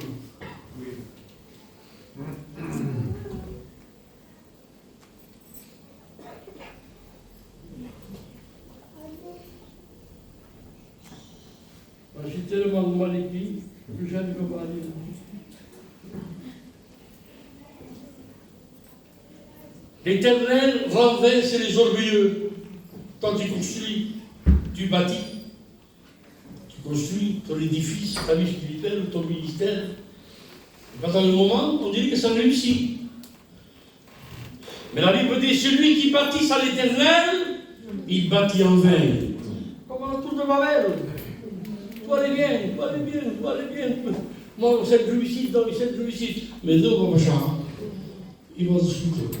J'ai tellement mal écrit que je ne peux pas lire. L'Éternel renverse les orgueilleux. Quand tu construis, tu bâtis. Construis ton édifice, ta vie spirituelle, ton ministère. Et pendant le moment, on dirait que ça réussit. Mais la Bible dit, celui qui bâtit à l'Éternel, il bâtit en vain. Comme à la tour de Babel. Tout allait bien, tout allait bien, tout allait bien. Moi, cette réussite, dans cette réussite. Mais non, pas machin. Il va se foutre.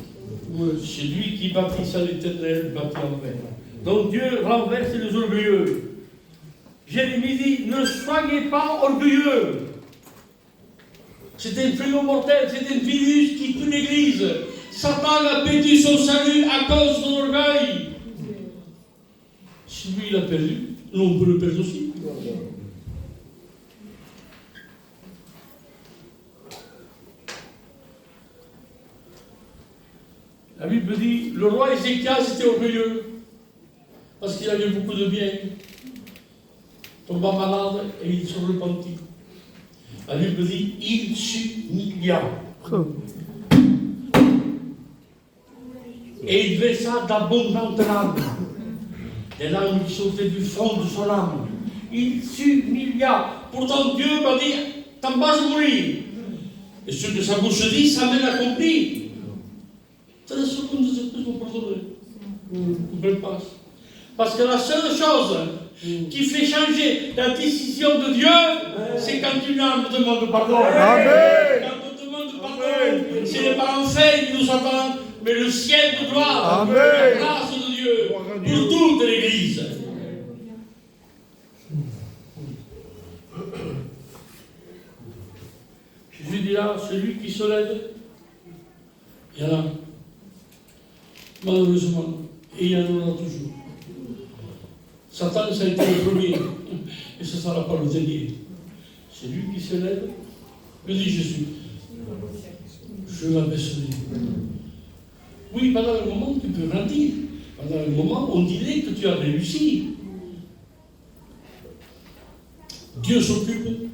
Celui qui bâtit à l'Éternel, bâtit en vain. Donc Dieu renverse les orgueilleux. Jérémie dit, ne soyez pas orgueilleux. C'est un fléau mortel, c'est un virus qui tue l'Église. Satan a perdu son salut à cause de l'orgueil. Si lui il a perdu, nous on peut le perdre aussi. La Bible dit, le roi Ézéchias était orgueilleux parce qu'il avait beaucoup de biens. Tomba malade et il se repentit. La Bible dit, il s'humilia. Et il versa d'abondantes larmes. Des larmes qui sautaient du fond de son âme. Il s'humilia. Pourtant Dieu m'a dit, t'en vas mourir. Et ce que sa bouche dit, ça m'a accompli. C'est la seconde de cette chose qu'on pardonne. Vous ne pas. Parce que la seule chose qui fait changer la décision de Dieu, c'est quand une âme demande pardon. Amen. Quand on demande pardon, c'est les parents faits qui nous attendent. mais le ciel de gloire. Amen. La grâce de Dieu pour toute l'Église. Jésus dit là, celui qui se lève, il y en a, malheureusement, et il y en aura toujours. Satan, ça a été le premier, et ce ne sera pas le dernier. Celui qui se lève, le dit Jésus, je m'abaisserai. Oui, pendant le moment, tu peux grandir. Pendant le moment, on dirait que tu as réussi. Dieu s'occupe,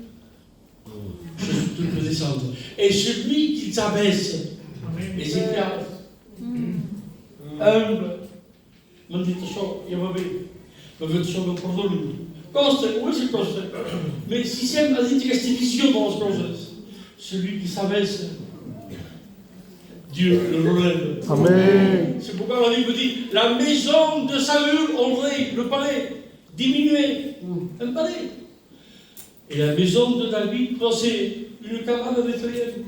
je peux descendre. Et celui qui t'abaisse, et c'est clair, humble, me dit ciò, io avevo solo perdonami. Costa, oui c'est costa. Mais si c'est ma dit questa vision dans ce projet, celui qui s'abaisse, Dieu le relève. Amen. C'est pourquoi la Bible dit, la maison de Saül, André, le palais, diminué, un palais. Et la maison de David, c'est une cabane de Bethléem.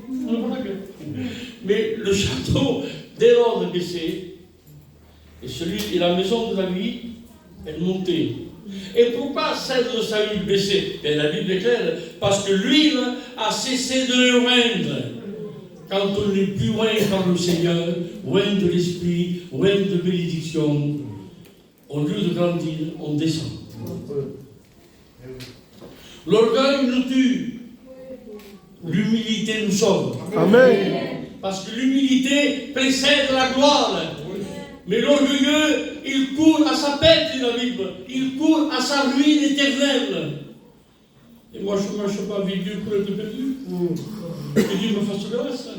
Mais le château d'Hérode baissait, et la maison de David, elle montait. Et pourquoi celle de Saül baissait? Et la Bible est claire, parce que l'huile a cessé de le oindre. Quand on n'est plus oint par le Seigneur, oint de l'Esprit, oint de bénédiction, au lieu de grandir, on descend. L'orgueil nous tue, l'humilité nous sauve. Amen. Parce que l'humilité précède la gloire. Mais l'orgueilleux, il court à sa pète, dit la Bible. Il court à sa ruine éternelle. Et moi, je ne marche pas avec Dieu pour être perdu. Que Dieu me fasse grâce.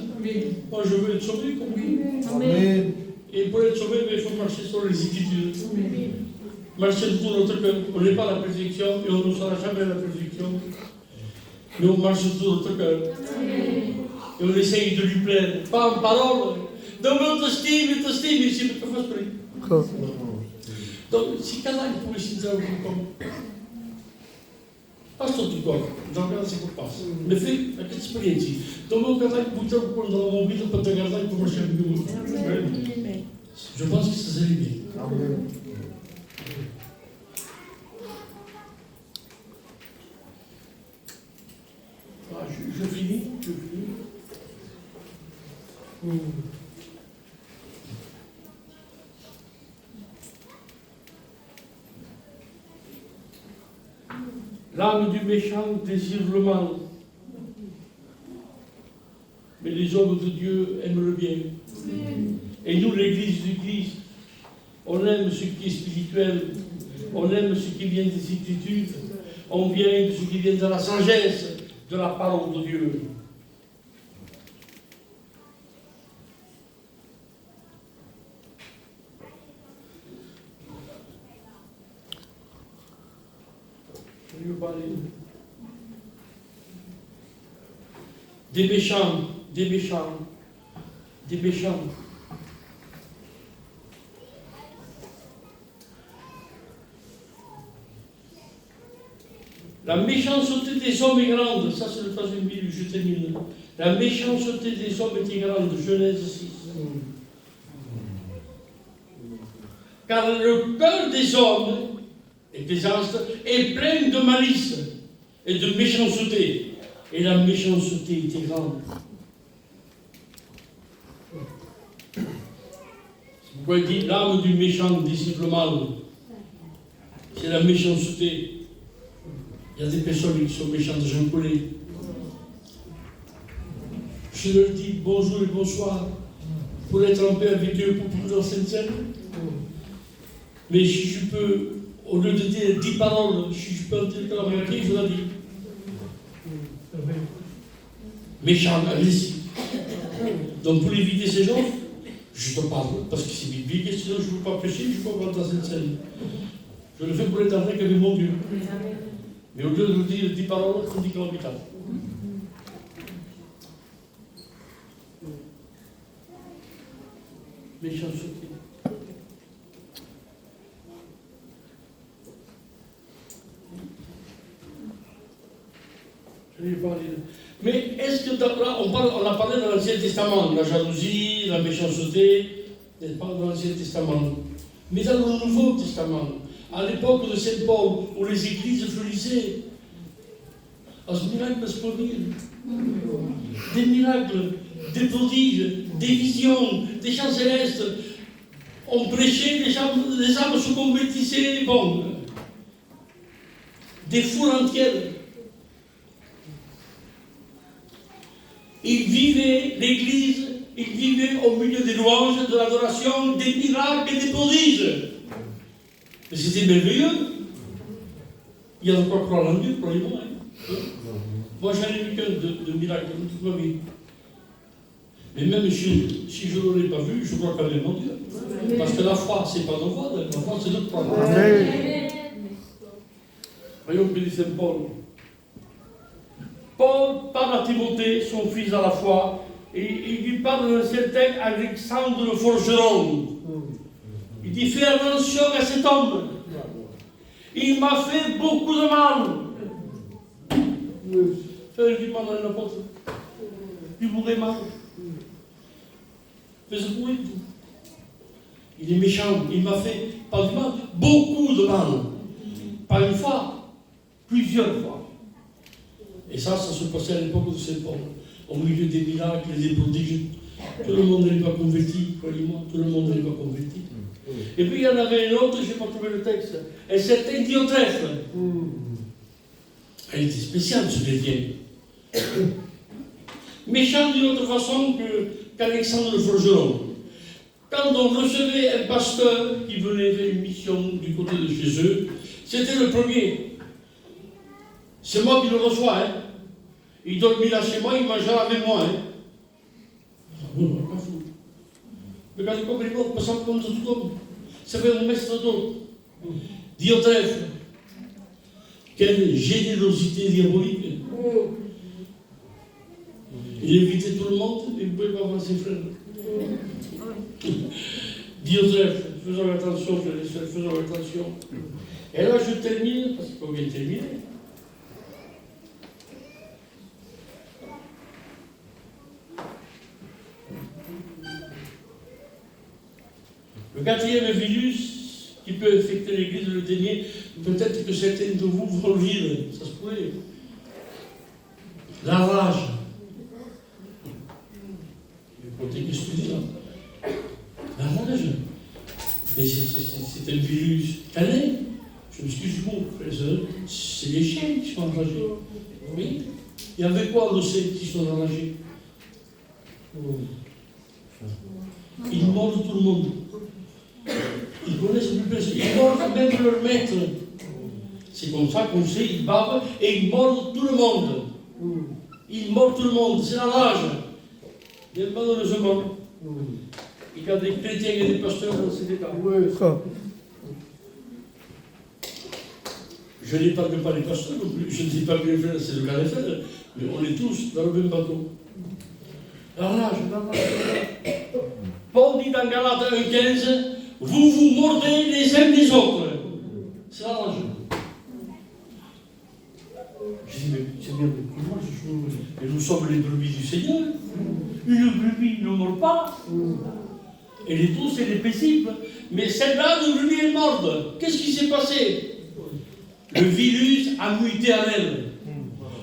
Moi, je veux être sauvé comme lui. Amen. Et pour être sauvé, il faut marcher sur les écritures. Marcher de tout notre cœur. On n'est pas la perfection et on ne sera jamais la perfection. Mais on marche de tout notre cœur. Et on essaye de lui plaire. Pas en parole. Donc, on t'estime, et c'est pour que fasse prix. Donc, si cada che puoi senza un po'. Questo ti corpo, non cada si può passare. Mi fai anche esperienze. Dopo cada che puoi trovare quando ho un video per te guardare come c'è più. Je pense que ça serait bien. Je finis. L'âme du méchant désire le mal, mais les hommes de Dieu aiment le bien. Et nous, l'Église du Christ, on aime ce qui est spirituel, on aime ce qui vient des Écritures, on vient de ce qui vient de la sagesse de la parole de Dieu. Je vais parler des méchants. La méchanceté des hommes est grande, ça c'est le troisième livre, je termine. La méchanceté des hommes est grande, Genèse 6. Car le cœur des hommes et des astres est plein de malice et de méchanceté. Et la méchanceté était grande. C'est pourquoi il dit l'âme du méchant désire le mal. C'est la méchanceté. Il y a des personnes qui sont méchantes, j'en connais. Je leur dis bonjour et bonsoir pour être en paix avec Dieu, pour plus dans cette scène. Mais si je peux, au lieu de dire 10 paroles, si je peux en dire que la moitié, je la dis. Méchant, agressif. Donc pour éviter ces gens, je te parle, parce que c'est biblique, et sinon je ne veux pas prêcher, je ne peux pas avoir dans cette scène. Je le fais pour être avec mon Dieu. Mais au lieu de dire 10 paroles, on dit l'hôpital. Méchanceté. Je Mais est-ce que là, on a parlé dans l'Ancien Testament, la jalousie, la méchanceté, n'est-ce pas, dans l'Ancien Testament. Mais dans le Nouveau Testament, à l'époque de Saint Paul, où les églises fleurissaient, als miracles splendides, des miracles, des prodiges, des visions, des chants célestes. On prêchait, les âmes se convertissaient, bon, des foules entières. Ils vivaient l'Église, ils vivaient au milieu des louanges, de l'adoration, des miracles et des prodiges. Mais c'était merveilleux. Il y a de quoi croire en Dieu, croyez-moi. Moi, j'en ai vu qu'un de miracle dans toute ma vie. Mais même si je ne l'aurais pas vu, je crois quand même en Dieu. Parce que la foi, c'est pas de foi, la foi, c'est de croire. Voyons que dit Saint Paul. Paul parle à Timothée, son fils à la foi, et il lui parle d'un certain Alexandre le forgeron. Il dit, fais attention à cet homme. Il m'a fait beaucoup de mal. Faire du mal à un apôtre. Il voudrait mal. Fais ce bruit. Il est méchant. Il m'a fait, pas du mal, beaucoup de mal. Pas une fois, plusieurs fois. Et ça se passait à l'époque de Saint Paul. Au milieu des miracles et des prodiges. Tout le monde n'est pas converti, croyez-moi. Tout le monde n'est pas converti. Et puis il y en avait un autre, je n'ai pas trouvé le texte. Et c'était Diotrephe. Elle était spéciale, ce chrétien. Méchant d'une autre façon qu'Alexandre le forgeron. Quand on recevait un pasteur qui venait faire une mission du côté de chez eux, c'était le premier. C'est moi qui le reçois, hein. Il dormit là chez moi, il mangera avec moi, hein. Mais quand il comprit, on passe comme tout homme. Ça fait un maître d'eau. Diotrephe. Quelle générosité diabolique. Il invitait tout le monde, il ne pouvait pas voir ses frères. Diotrephe, faisons attention, frères et sœurs, faisons attention. Et là, je termine, parce qu'on vient de terminer. Le quatrième virus qui peut infecter l'Église le dernier, peut-être que certains de vous vont le vivre, ça se pourrait. La rage. Qu'est-ce que tu dis là? La rage. Mais c'est un virus canin. Je m'excuse du mot, c'est les chiens qui sont enragés. Oui. Il y avait quoi on sait qui sont enragés? Ils mordent tout le monde. Ils connaissent plus personne. Ils mordent même leur maître. C'est comme ça qu'on sait, ils bavent et ils mordent tout le monde. Ils mordent tout le monde, c'est la rage. Bien malheureusement. Il y a des chrétiens et des pasteurs dans cet état. Je n'épargne pas les pasteurs non plus, je ne dis pas que les frères, c'est le cas des frères, mais on est tous dans le même bateau. La rage, la rage. Paul dit dans Galates 1,15, vous vous mordez les uns des autres. C'est la rage. Je dis, mais c'est bien, mais comment je joue? Et nous sommes les brebis du Seigneur. Une brebis ne mord pas. Elle est douce, elle est paisible. Mais celle-là, de brebis, elle morde. Qu'est-ce qui s'est passé? Le virus a muté en elle.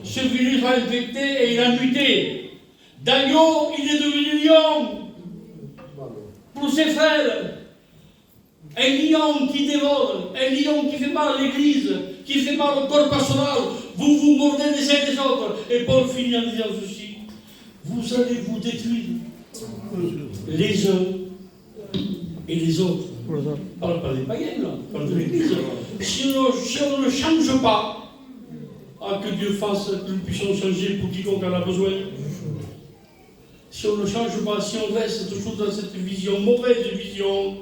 Ce virus a infecté et il a muté. D'agneau, il est devenu lion. Pour ses frères. Un lion qui dévore, un lion qui fait mal à l'église, qui fait mal au corps pastoral. Vous vous mordez les uns des autres. Et Paul finit en disant ceci. Vous allez vous détruire les uns et les autres. On ne parle pas des païens, là. On parle de l'église. Si on ne change pas, que Dieu fasse que nous puissions changer pour quiconque en a besoin. Si on ne change pas, si on reste toujours dans cette vision, mauvaise vision,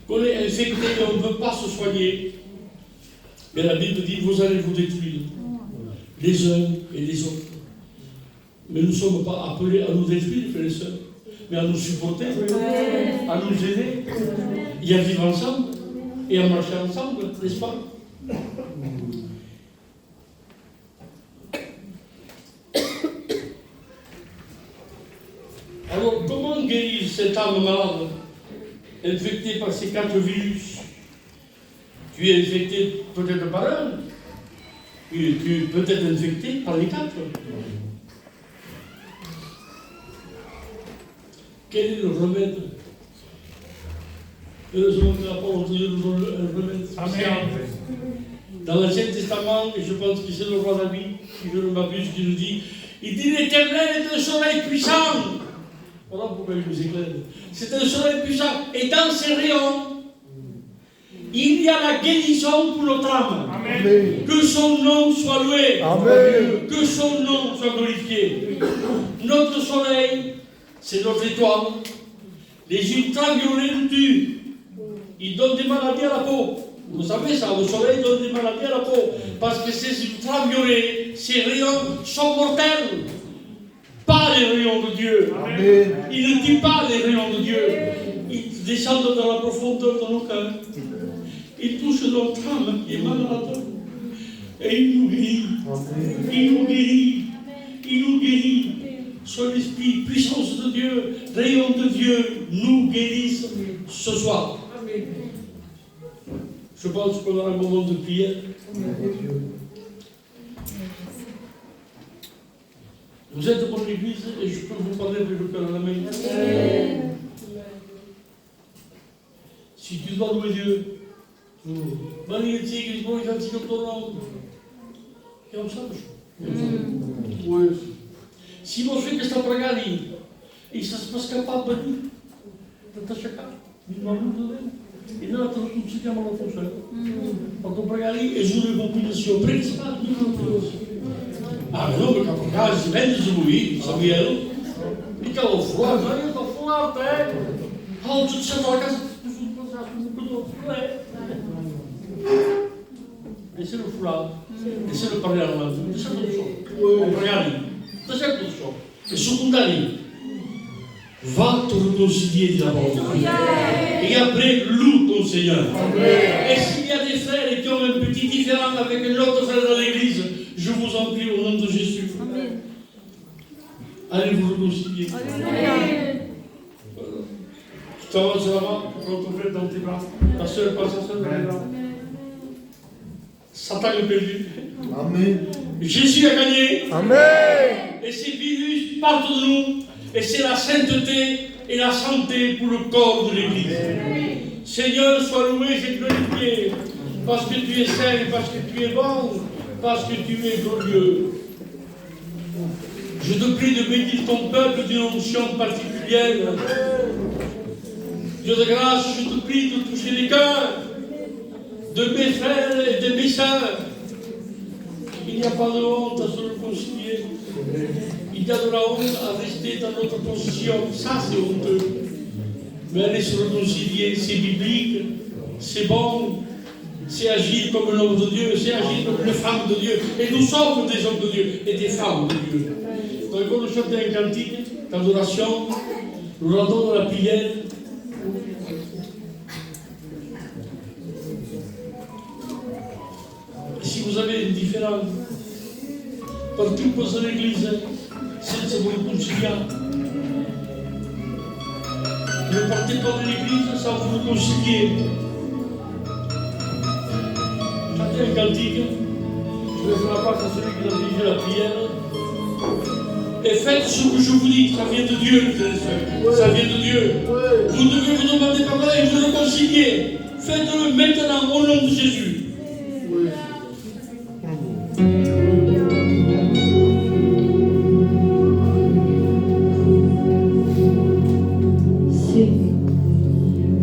qu'on est infecté et on ne veut pas se soigner, mais la Bible dit, vous allez vous détruire, les uns et les autres. Mais nous ne sommes pas appelés à nous détruire, frères et sœurs, mais à nous supporter, à nous aider, et à vivre ensemble, et à marcher ensemble, n'est-ce pas? Comment guérir cette âme malade, infectée par ces 4 virus? Tu es infecté peut-être par un, tu es peut-être infecté par les 4. Quel est le remède? Heureusement que la parole de Dieu nous donne un remède spécial. Dans l'Ancien Testament, et je pense que c'est le roi David, si je ne m'abuse, qui nous dit, il dit l'Éternel est un soleil puissant. Voilà pourquoi il nous éclaire. C'est un soleil puissant. Et dans ses rayons, il y a la guérison pour notre âme. Amen. Que son nom soit loué. Amen. Que son nom soit glorifié. Notre soleil, c'est notre étoile. Les ultraviolets nous tuent. Ils donnent des maladies à la peau. Vous savez ça, le soleil donne des maladies à la peau. Parce que ces ultraviolets, ces rayons sont mortels. Pas les rayons de Dieu. Amen. Ils ne tuent pas les rayons de Dieu. Ils descendent dans la profondeur de nos cœurs. Ils touchent notre âme qui est malade. Et ils nous guérissent. Il nous guérit. Il nous guérit. Son esprit, puissance de Dieu, rayon de Dieu, nous guérissent ce soir. Je pense qu'on aura un moment de prière. Vous êtes pour l'église et je peux vous parler avec le cœur à la main. Si tu dois louer Dieu, magnifique, il va dire ton nom. Et on sache. Se você que está pregando ali, e se você escapar para mim, está a checar. E não, tu não se chama lá função. Quando eu pregar ali, eu juro que vou pedir o Senhor, principal, ah, mas não, porque a pregar, se vende de Luís, sabia eu? E que ela falou, não, eu estou falando, é. Ah, tu se vai a casa, deixa eu falar, deixa eu pregar lá, deixa eu pregar ali. Et secondaire, va te réconcilier d'abord. Et après, loue ton Seigneur. Et s'il y a des frères qui ont un petit différent avec un autre frère dans l'église, je vous en prie au nom de Jésus. Amen. Allez vous réconcilier. Tu t'avances là-bas, prends ton frère dans tes bras. Ta soeur passe sa soeur dans tes bras. Satan est perdu. Amen. Jésus a gagné. Amen. Et ces virus partent de nous. Et c'est la sainteté et la santé pour le corps de l'Église. Amen. Seigneur, sois loué et glorifié. Parce que tu es saint, parce que tu es bon, parce que tu es glorieux. Je te prie de bénir ton peuple d'une onction particulière. Dieu de grâce, je te prie de toucher les cœurs de mes frères et de mes sœurs. Il n'y a pas de honte à se réconcilier. Il y a de la honte à rester dans notre position. Ça, c'est honteux. Mais aller se réconcilier, c'est biblique, c'est bon, c'est agir comme l'homme de Dieu, c'est agir comme les femmes de Dieu. Et nous sommes des hommes de Dieu et des femmes de Dieu. Donc, quand nous chantons un cantique d'adoration, nous rendons la prière. Si vous avez une différence, partout pour l'église, c'est vous réconcilier. Ne partez pas de l'église sans vous réconcilier. Chantez un cantique, je laisse la place à celui qui a dirigé la prière. Et faites ce que je vous dis, ça vient de Dieu, ça vient de Dieu. Vous devez vous demander pardon et vous réconcilier. Faites-le maintenant au nom de Jésus.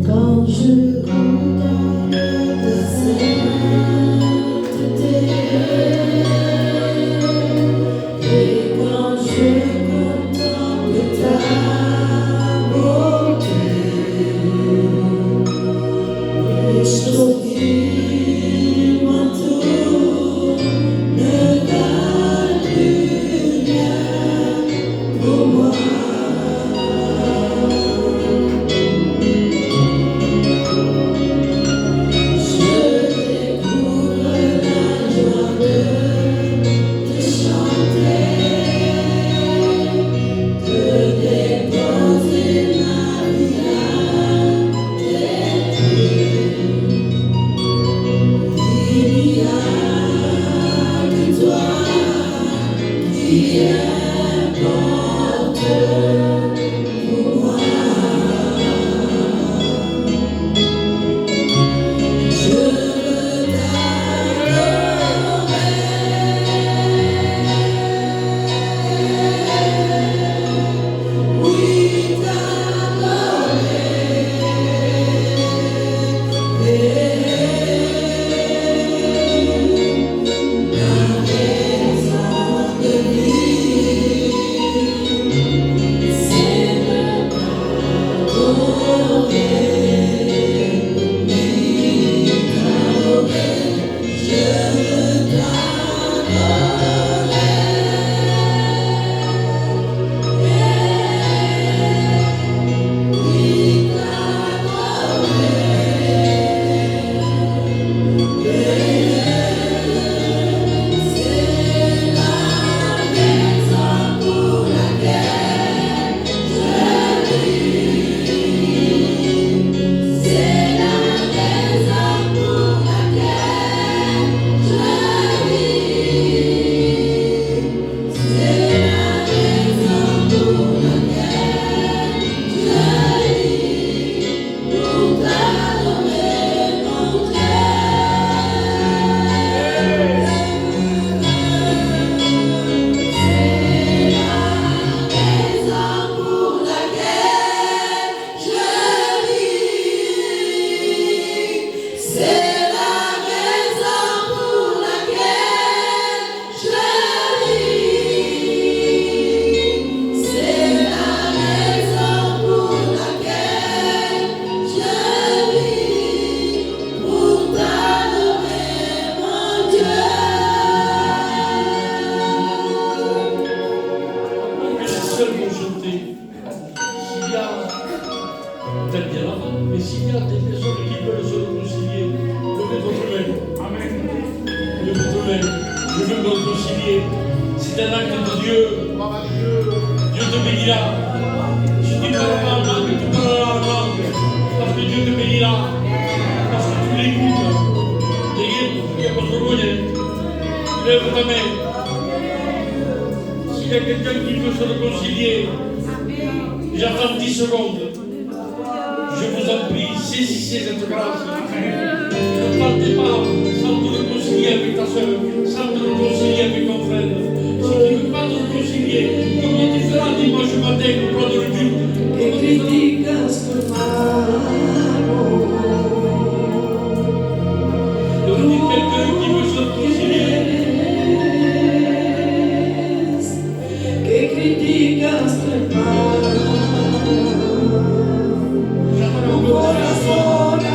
Quand je contemple ta sainteté et quand je contemple ta beauté, extraordinaire. C'est un acte de Dieu. Dieu te bénira. Je dis pas la langue, mais tu parleras la langue. Parce que Dieu te bénira. Parce que tu l'écoutes. Il y a pas de vergogne. Lève ta main. S'il y a quelqu'un qui veut se réconcilier, j'attends 10 secondes. Je vous en prie, saisissez cette grâce. Ne partez pas sans te réconcilier avec ta soeur, sans te réconcilier avec ton frère. Si tu ne veux pas te réconcilier, combien tu feras dimanche matin au plan de le culte? Y aurait-il quelqu'un qui veut se réconcilier? J'attends encore la soirée.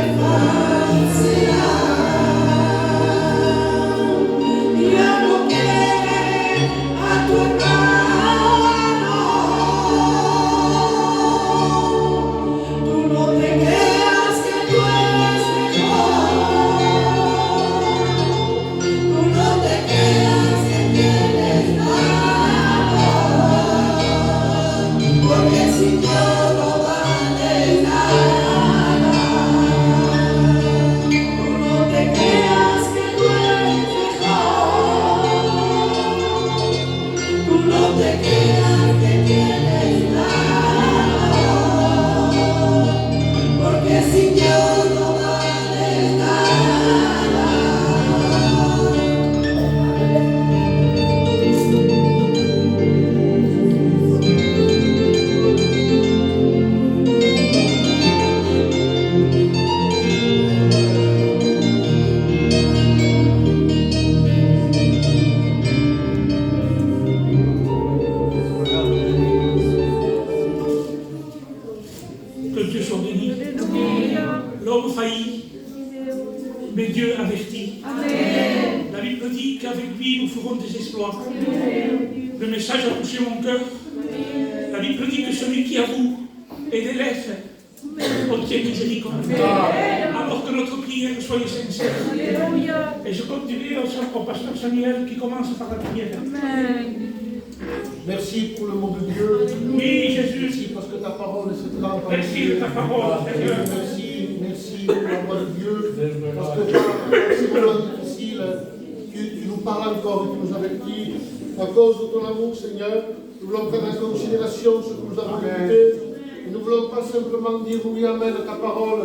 Que Dieu soit béni. L'homme faillit, mais Dieu avertit. La Bible dit qu'avec lui nous ferons des exploits. Le message a touché mon cœur. La Bible dit que celui qui avoue et délaisse obtient miséricorde. Alors que notre prière soit sincère. Et je continuerai au pasteur Samuel qui commence par la prière. Merci pour le mot de Dieu. Oui, Jésus. Merci parce que ta parole se travaille. Merci de ta parole, Seigneur. Merci pour la voix de Dieu. Parce que dans ces moments difficiles, tu nous parles encore et tu nous avertis. à cause de ton amour, Seigneur. Nous voulons prendre en considération ce que nous avons écouté. Et nous ne voulons pas simplement dire oui, amen à ta parole,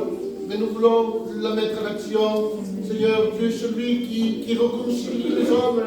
mais nous voulons la mettre en action. Seigneur, tu es celui qui réconcilie les hommes.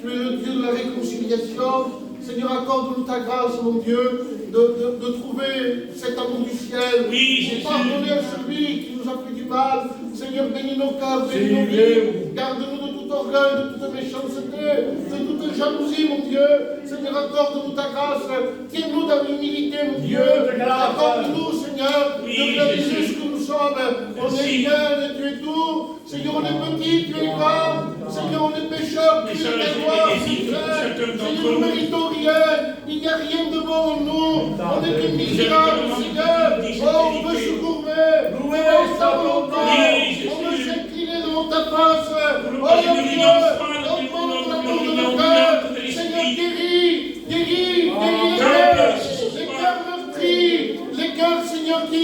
Tu es le Dieu de la réconciliation. Seigneur, accorde-nous ta grâce, mon Dieu, de trouver cet amour du ciel. Oui, pardonner à celui qui nous a fait du mal. Seigneur, bénis nos cœurs, bénis nos vies. Garde-nous de tout orgueil, de toute méchanceté, de toute jalousie, mon Dieu. Seigneur, accorde-nous ta grâce. Tiens-nous dans l'humilité, mon Dieu. Accorde-nous, Seigneur, de réaliser ce que nous sommes. On est bien et tu es tout. Seigneur, on est petit, tu es grand. Seigneur, on est pécheurs, tu es roi. Seigneur, nous méritons rien. Il n'y a rien de bon en nous. On est que misérables, Seigneur. Oh, on veut se courber. On veut ta volonté. On veut s'incliner devant ta face. Oh, mon Dieu, augmente l'amour de nos cœurs. Seigneur, guéris les cœurs meurtris, les cœurs, Seigneur, qui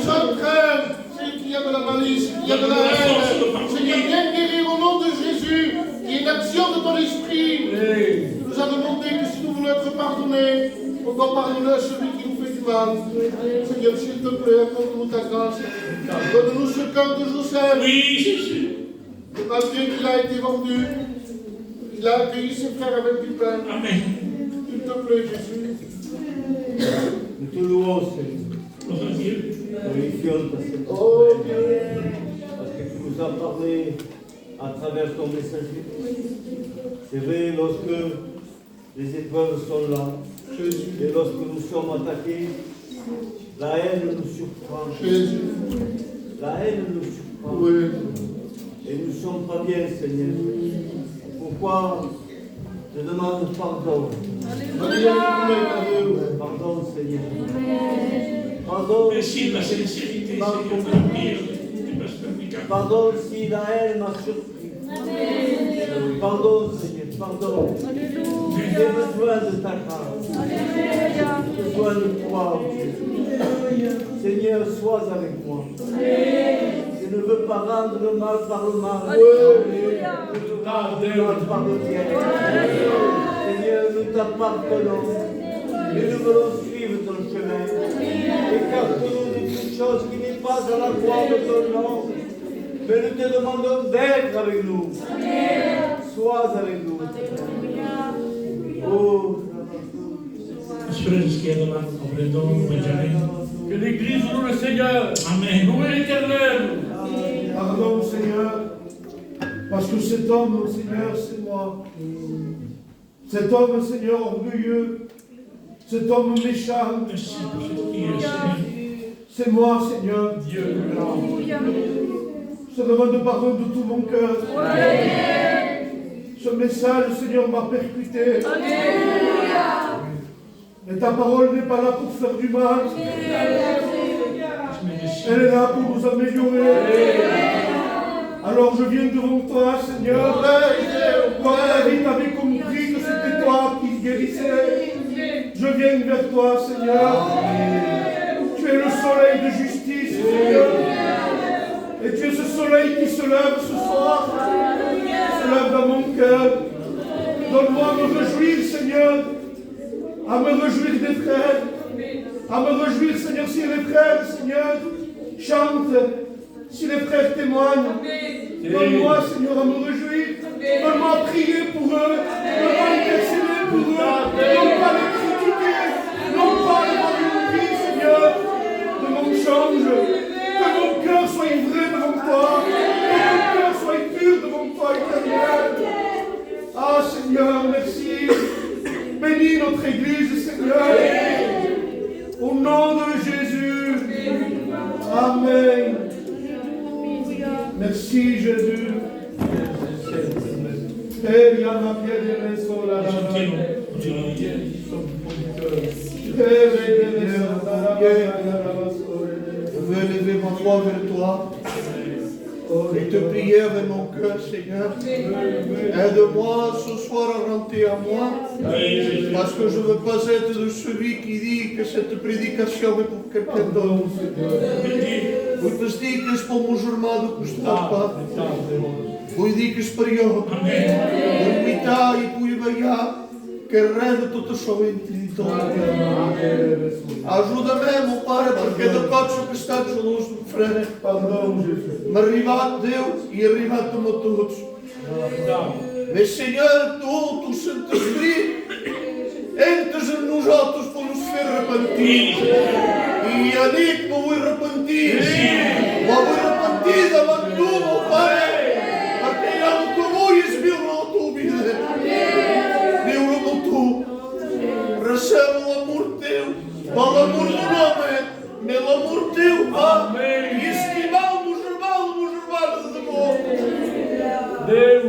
s'entraînent. Il y a de la malice, il y a de la haine. Seigneur, viens guérir au nom de Jésus. Il y a une action de ton esprit. Tu nous as demandé que si nous voulons être pardonnés, on doit pardonner à celui qui nous fait du mal. Seigneur, s'il te plaît, accorde-nous ta grâce. Donne-nous ce cœur de Joseph. Oui, Jésus. Et malgré qu'il a été vendu, il a accueilli ses frères avec du pain. Amen. S'il te plaît, Jésus. Nous te louons, Seigneur. Glorifions ta sainte Oh Dieu. parce que tu nous as parlé à travers ton messager. C'est vrai, lorsque les épreuves sont là, et lorsque nous sommes attaqués, la haine nous surprend. Jésus. La haine nous surprend. Oui. Et nous ne sommes pas bien, Seigneur. Pourquoi je demande pardon? Pardon, Seigneur. Pardon. Merci de la sincérité, Seigneur, de la pire. Pardon si la haine m'a surpris. Pardon, Seigneur, pardon. J'ai besoin de ta grâce. J'ai besoin de toi. Seigneur, sois avec moi. Je ne veux pas rendre le mal par le mal. Je veux rendre le mal par le bien. Seigneur, nous t'appartenons. Et nous voulons suivre ton chemin. Écarte-nous de toute chose qui n'est pas à la gloire de ton nom. Mais nous te demandons d'être avec nous. Sois avec nous. Oh, Que l'Église loue le Seigneur. Amen. Louez l'Éternel. Pardon, Seigneur, parce que cet homme, Seigneur, c'est moi. Cet homme, Seigneur, orgueilleux, cet homme méchant, Merci pour cette prière, Seigneur. c'est moi, Seigneur. Dieu. Je te demande pardon de tout mon cœur. Ce message, Seigneur, m'a percuté. Mais ta parole n'est pas là pour faire du mal. Elle est là pour nous améliorer. Alors je viens devant toi, Seigneur. Toi, David avait compris que c'était toi qui guérissais. Je viens vers toi, Seigneur. Tu es le soleil de justice, Seigneur. Et tu es ce soleil qui se lève ce soir. Se lève dans mon cœur. Donne-moi à me réjouir, Seigneur. À me réjouir des frères. À me réjouir, Seigneur, si les frères, Seigneur, chantent. Si les frères témoignent. Donne-moi, Seigneur, à me réjouir. Donne-moi à prier pour eux. Donne-moi à intercéder pour eux. Non pas les critiquer. Non pas les mauvais, Seigneur. De mon change. Que mon cœur soit vrai devant toi. Que mon cœur soit pur devant toi, Éternel. Ah, Seigneur, merci. Bénis notre Église, Seigneur. Au nom de Jésus. Amen. Merci, Jésus. Je veux élever ma voix vers toi et te prier avec mon cœur, Seigneur. Aide-moi ce soir à rentrer à moi, parce que je ne veux pas être de celui qui dit que cette prédication est pour quelqu'un d'autre, Seigneur. Vous pouvez dire que je peux musulman do que je ne pas. Vous dites que je peux rien. Vous dites que je peux rien. che rende tutto ciò infinito. Ajuda-me, meu Pai, porque da parte que está de luz de frente, me arriba Deus e arriba-te-me a todos. Mas, Senhor, tu Santo-Espírito, entres nos altos para nos ser repentir. E ali que vou repentir. Vou repentir davante tu, meu Pai, porque eu não te vou exibir na tua vida. Eu não tu. Recebe o amor teu, o amor do nome, meu amor teu, Pai. E estimamos de amor.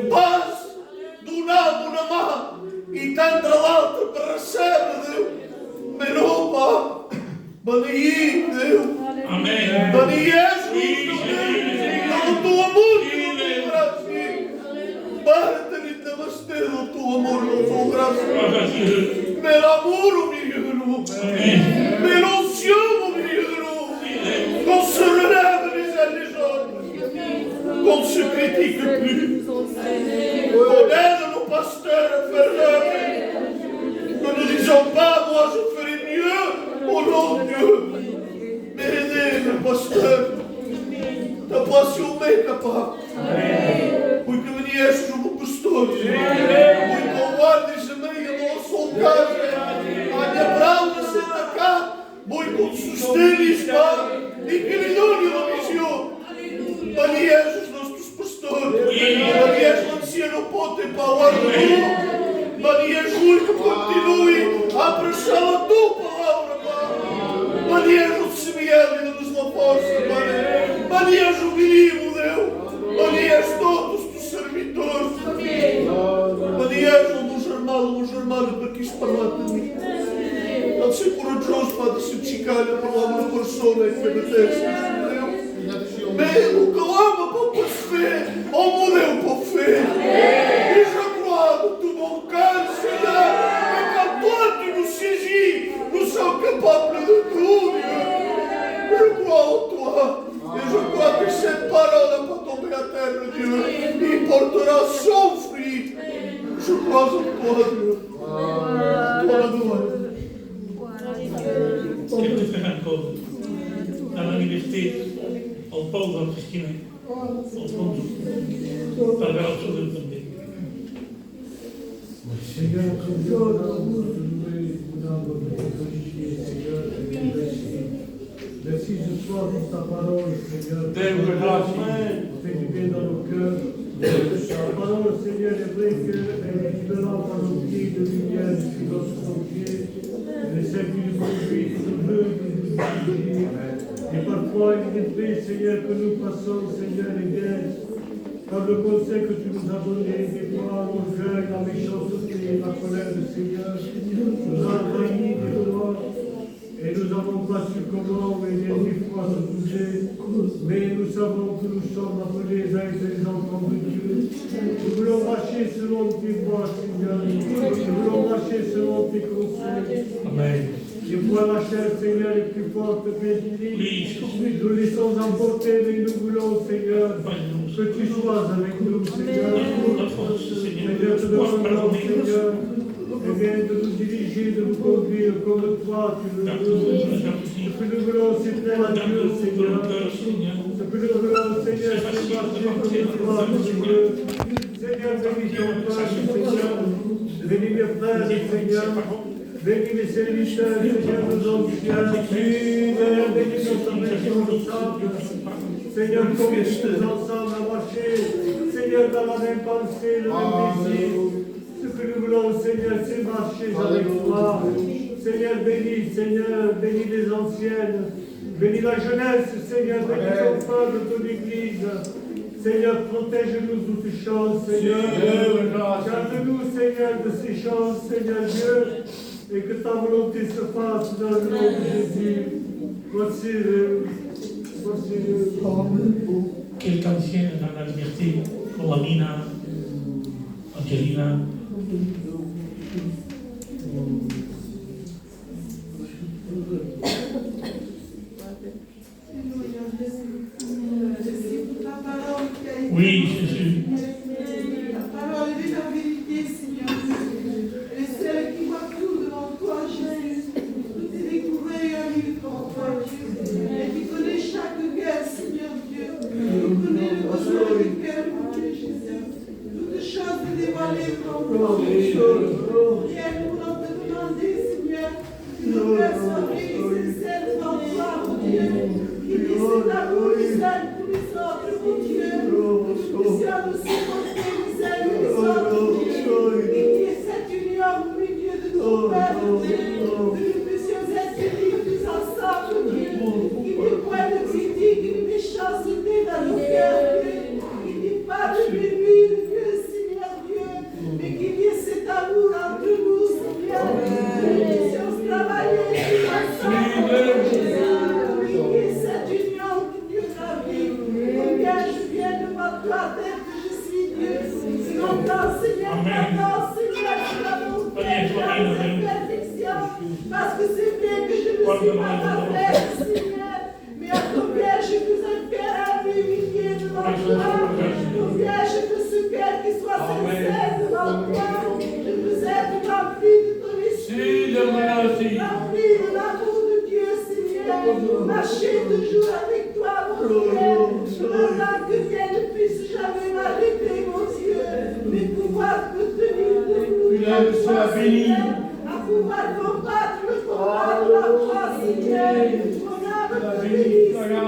Paz do nabo na mão e tanta alta para receber, Deus. Meu Pai, bani Deus. Amém. Bani Jesus, Deus. O teu amor e o teu graça. Parte-lhe da bastante o teu amor e o teu graça. Meu amor, o menino. Meu ancião, o menino. Qu'on se relève les uns les autres. Qu'on se critique plus. On aide nos pasteurs à faire l'œuvre. Que ne disons pas, moi je ferai mieux au nom de Dieu. Mais aidez le pasteur. Ta passion m'est capable. Oui, que me dièse sur mon pasteur. Oui, qu'on guarde ce meio dans son cœur. A minha brava senta cá. Oui, qu'on sostiene pas. E que lhe donne la vision. Bani Jesus, nossos pastores. Bani Jesus, l'anciano pote power do mundo. Bani Jesus, que continue a apressar a tua palavra, Pai. Bani Jesus, semear e nos dá força, Pai. Bani Jesus, vivo, Deus. Bani Jesus, todos os servidores. Bani Jesus, nos armado para que isto parlate de mim. Não ser corajoso para se chicar a palavra da persona que me detesta. Mais nous clamons pour faire, on mourrait pour faire. Et je crois de tout mon cœur, Seigneur, et quand toi tu nous saisis, nous sommes capables de tout, Dieu. Je crois en toi, et je crois que cette parole n'a pas tombé à terre, Dieu. Il portera son fruit. Je crois en toi, Dieu. Toi la gloire. Ce que tu fais encore dans la liberté. Al Paul Christine, al Ponzo, per la razza del Pandè. Seigneur, Dieu, merci ce soir pour ta parole, Seigneur. Fais du bien dans nos cœurs. Ta parole, Seigneur, est vrai qu'elle est différente à nos pieds, de lumière sur notre pied. Elle est celle qui nous conduit, qui nous veut, qui nous dirige. Et parfois, il est vrai, Seigneur, que nous passons, Seigneur, les guerres, par le conseil que tu nous as donné, des fois, l'orgueil, la méchanceté, la colère, Seigneur, nous a envahis des fois, et nous n'avons pas su comment, et des fois se bouger, mais nous savons que nous sommes appelés à être les enfants de Dieu. Nous voulons marcher selon tes voies, Seigneur, nous voulons marcher selon tes conseils. Amen. Des fois, la chair, Seigneur, est plus forte que l'esprit. Nous laissons emporter, mais nous voulons, Seigneur, que tu sois avec nous, Seigneur. Seigneur, te demandons, Seigneur, et bien de nous diriger, de nous conduire comme toi, tu le veux. Ce que nous voulons, c'est plaire à Dieu, Seigneur. Ce que nous voulons, Seigneur, c'est marcher comme toi, tu veux. Seigneur, bénis ton peuple, Seigneur. Bénis mes frères, Seigneur. Bénis mes serviteurs, Seigneur, nos anciens. Seigneur, bénis notre maison ensemble. Seigneur, conduis-nous ensemble à marcher. Seigneur, dans la même pensée, le même désir. Ce que nous voulons, Seigneur, c'est marcher avec toi. Seigneur, bénis les anciennes. Bénis la jeunesse, Seigneur, bénis ton peuple, ton église. Seigneur, protège-nous de toutes choses, Seigneur. Garde-nous, Seigneur, de ces choses, Seigneur Dieu. Et que ta volonté se fasse dans le nom de Jésus. Voici Quelques anciens dans la liberté, Colamina, Angelina. Oui, Jésus. La parole est la vérité, Seigneur. Le seul doivent aussi porter les uns les autres, Dieu. Et qu'il y ait cette union au milieu de ton peuple, Dieu. Que nous puissions être unis tous ensemble, Dieu. Qu'il n'y ait point de critique, ni de méchanceté dans nos cœurs, Dieu. Qu'il n'y ait pas de murmure, Dieu, Seigneur Dieu. Mais qu'il y ait cet amour entre nous, Seigneur. Que nous puissions travailler tous ensemble, Dieu. Qu'il y ait cette union, Dieu, la vie. Combien je viens devant toi, tel que je suis, Dieu. Longtemps, Seigneur, maintenant, Seigneur, tu vas nous faire dans cette perfection. Parce que c'est bien que je ne suis pas parfaite, Seigneur. Mais à combien je voudrais faire un humilié devant toi. Combien je veux ce cœur qui soit sincère devant toi. Je veux être rempli de ton esprit, rempli de l'amour de Dieu, Seigneur. Marcher toujours avec toi, mon Dieu. Pendant que rien ne puisse jamais m'arrêter, mon Dieu. Mais pouvoir me tenir debout, Sois béni. à pouvoir combattre le combat de la foi, Seigneur. Mon âme te bénit, Seigneur.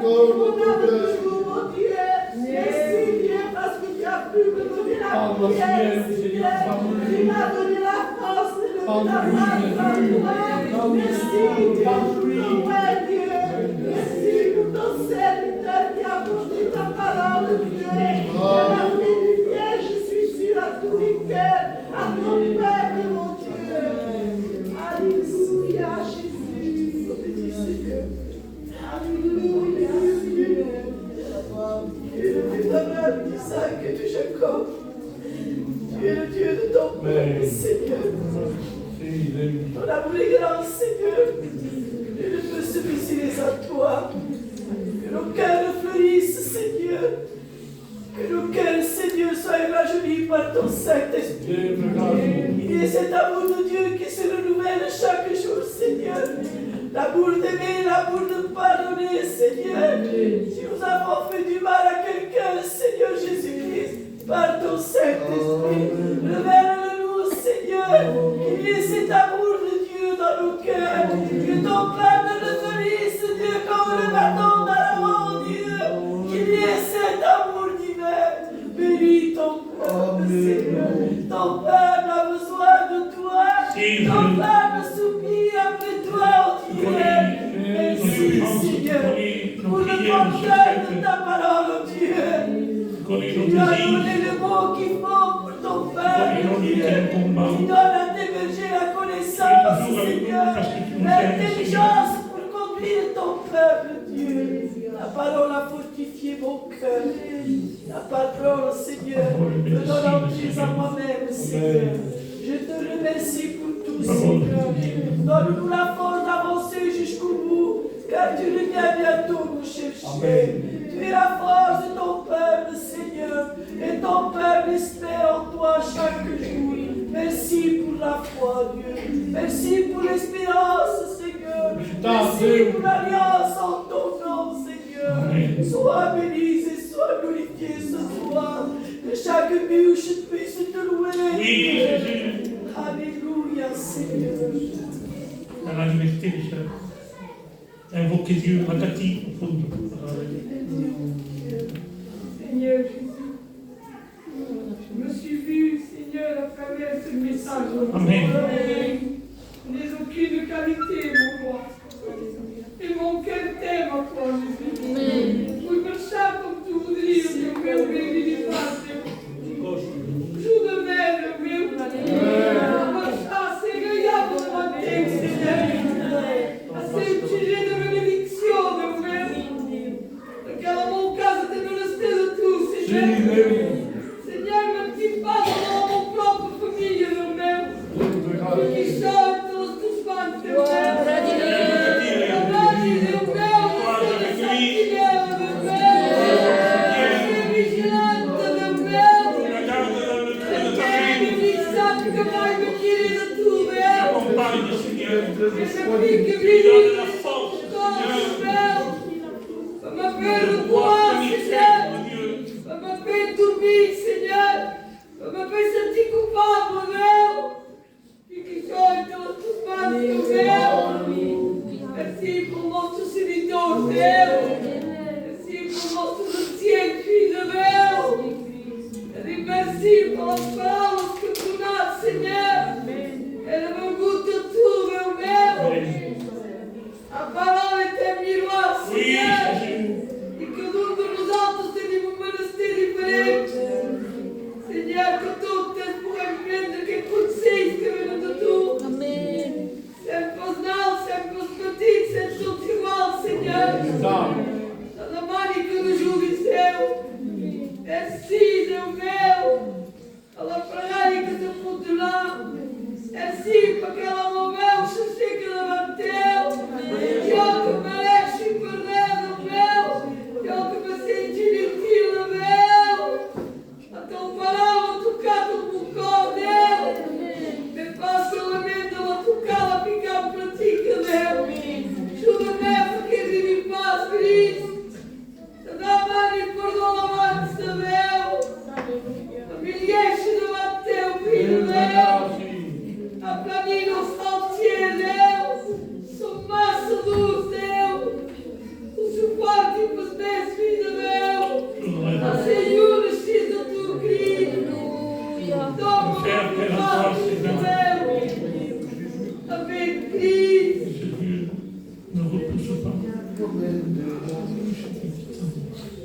Mon âme te loue, mon Dieu. Merci, Dieu, parce que tu as pu me donner la prière, Seigneur. Tu m'as donné la force de lever la main devant toi. Merci, Dieu, pour ton ouais, Dieu. Merci pour ton serviteur qui a porté ta parole, Dieu. À la fin du ciel, je suis sûre à tous les cœurs, à ton peuple, mon Dieu. Alléluia, Jésus. Béni Seigneur. Alléluia, Dieu. Tu es le Dieu d'amour, d'Isaac et de Jacob. Tu es le Dieu de ton peuple, Seigneur. Ton amour est grand, Seigneur. Et ne peut se briser à toi. Que nos cœurs fleurissent, Seigneur. Que nos cœurs, Seigneur, soient rajeunis par ton Saint-Esprit. Il y ait cet amour de Dieu qui se renouvelle chaque jour, Seigneur. L'amour d'aimer, l'amour de pardonner, Seigneur. Si nous avons fait du mal à quelqu'un, Seigneur Jésus-Christ, par ton Saint-Esprit, révèle-le-nous, Seigneur. Qu'il y ait cet amour de Dieu dans nos cœurs. Que ton peuple ne fleurisse, Dieu, comme le bâton d'Aaron, Dieu. Qu'il y ait cet amour divin. Bénis ton peuple, Seigneur. Ton peuple a besoin de toi. Ton peuple soupire après toi, oh Dieu. Merci, Seigneur, pour le porteur de ta parole, oh Dieu. Tu as donné le mot qu'il faut pour ton peuple, Dieu. Tu donnes à tes bergers la connaissance, Seigneur, l'intelligence pour conduire ton peuple, Dieu. La parole a fortifié mon cœur. La parole, Seigneur, me donne emprise à moi-même, Seigneur. Je te remercie pour tout, Seigneur. Donne-nous la force d'avancer jusqu'au bout, car tu reviens bientôt nous chercher. Tu es la force de ton peuple, Seigneur, et ton peuple espère en toi chaque jour. Merci pour la foi, Dieu. Merci pour l'espérance, Seigneur. Merci pour l'alliance en ton nom, Seigneur. Sois béni et sois glorifié ce soir. Que chaque bouche puisse te louer. Oui, Jésus. Alléluia, Seigneur. Dans la liberté, les chers. Invoquez Dieu, patati, profundo. Seigneur Jésus, je me suis vu, Seigneur, à travers ce message. Amen. Je n'ai aucune qualité, mon roi. Et mon cœur t'aime en toi, Jésus. Vous me chante comme tu voudrais, Dieu meu, béni du Père. Jour de mer, meu. Me chante, Seigneur, pour mon texte, Seigneur. Assez utile de bénédiction, meu. Car dans mon cas, c'était de rester de tout, Seigneur. Seigneur, ne quitte pas dans mon propre famille, meu. Qui chante doucement, meu. Merci pour mon serviteur, merci pour mon soutien, fils de Dieu.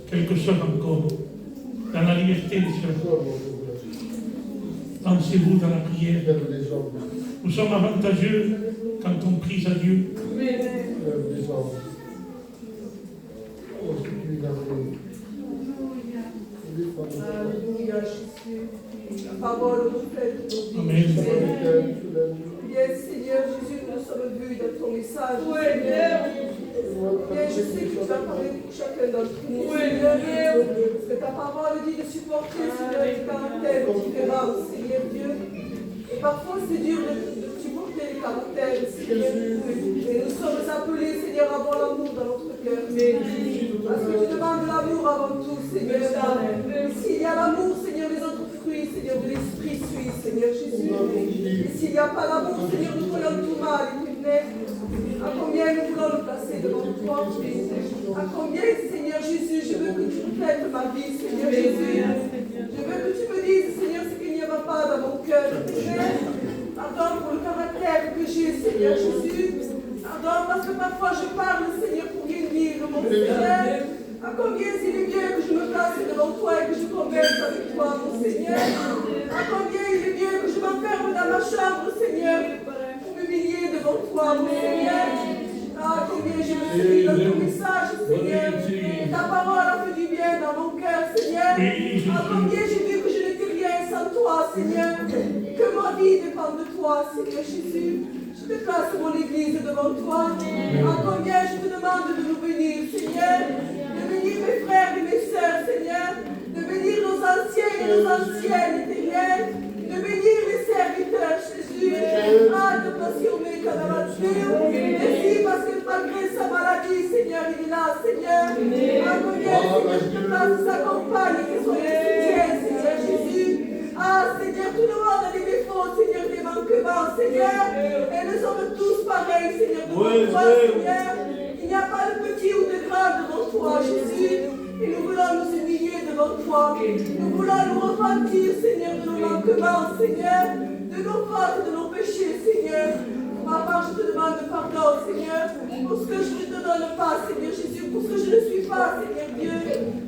quelque chose encore. Dans la liberté des sœurs. Lancez-vous dans la prière. Nous sommes avantageux quand on prie à Dieu. Alléluia, Jésus. La parole reflète nos vies. Amen. Bien, Seigneur Jésus, nous sommes vus dans ton message. Seigneur. Bien, je sais que tu vas parler pour chacun d'entre nous. Seigneur. Parce que ta parole dit de supporter, Seigneur, les caractères différents, Seigneur Dieu. Et parfois, c'est dur de supporter les caractères, Seigneur. Et nous sommes appelés, Seigneur, à avoir l'amour dans notre cœur. Parce que tu demandes l'amour avant tout, Seigneur. S'il y a l'amour, Seigneur, les autres fruits, Seigneur, de l'Esprit suivent, Seigneur Jésus. Et s'il n'y a pas l'amour, Seigneur, nous voyons tout mal, à combien nous voulons le placer devant toi? À combien, Seigneur Jésus, je veux que tu reflètes ma vie, Seigneur Jésus. Je veux que tu me dises, Seigneur, ce qu'il n'y a pas dans mon cœur. Pardon pour le caractère que j'ai, Seigneur Jésus. Pardon parce que parfois je parle, Seigneur, pour rien dire, mon Seigneur. À combien il est bien que je me place devant toi et que je converse avec toi, mon Seigneur. À combien il est bien que je m'enferme dans ma chambre, Seigneur, pour m'humilier devant toi, mon Seigneur. Ah, combien je me suis dans ton message, Seigneur. Et ta parole a fait du bien dans mon cœur, Seigneur. À combien j'ai vu que je n'étais rien sans toi, Seigneur. Que ma vie dépend de toi, Seigneur Jésus. Je te place mon église devant toi. À combien je te demande de nous bénir, Seigneur. De bénir mes frères et mes sœurs, Seigneur. De bénir nos anciens et nos anciennes éternelles. De bénir les serviteurs, Jésus. Ah, de passionner comme la nature. Merci parce que malgré sa maladie, Seigneur, il est là, Seigneur. À combien, Seigneur, je te place sa compagne qui soit chrétienne, Seigneur Jésus. Ah, Seigneur, tout le monde a des défauts, Seigneur, des manquements, Seigneur. Et nous sommes tous pareils, Seigneur, devant toi, Seigneur. Il n'y a pas de petit ou de grand devant toi, Jésus. Et nous voulons nous humilier devant toi. Nous voulons nous repentir, Seigneur, de nos manquements, Seigneur. De nos fautes, de nos péchés, Seigneur. Pour ma part, je te demande pardon, Seigneur, pour ce que je ne te donne pas, Seigneur Jésus, pour ce que je ne suis pas, Seigneur Dieu.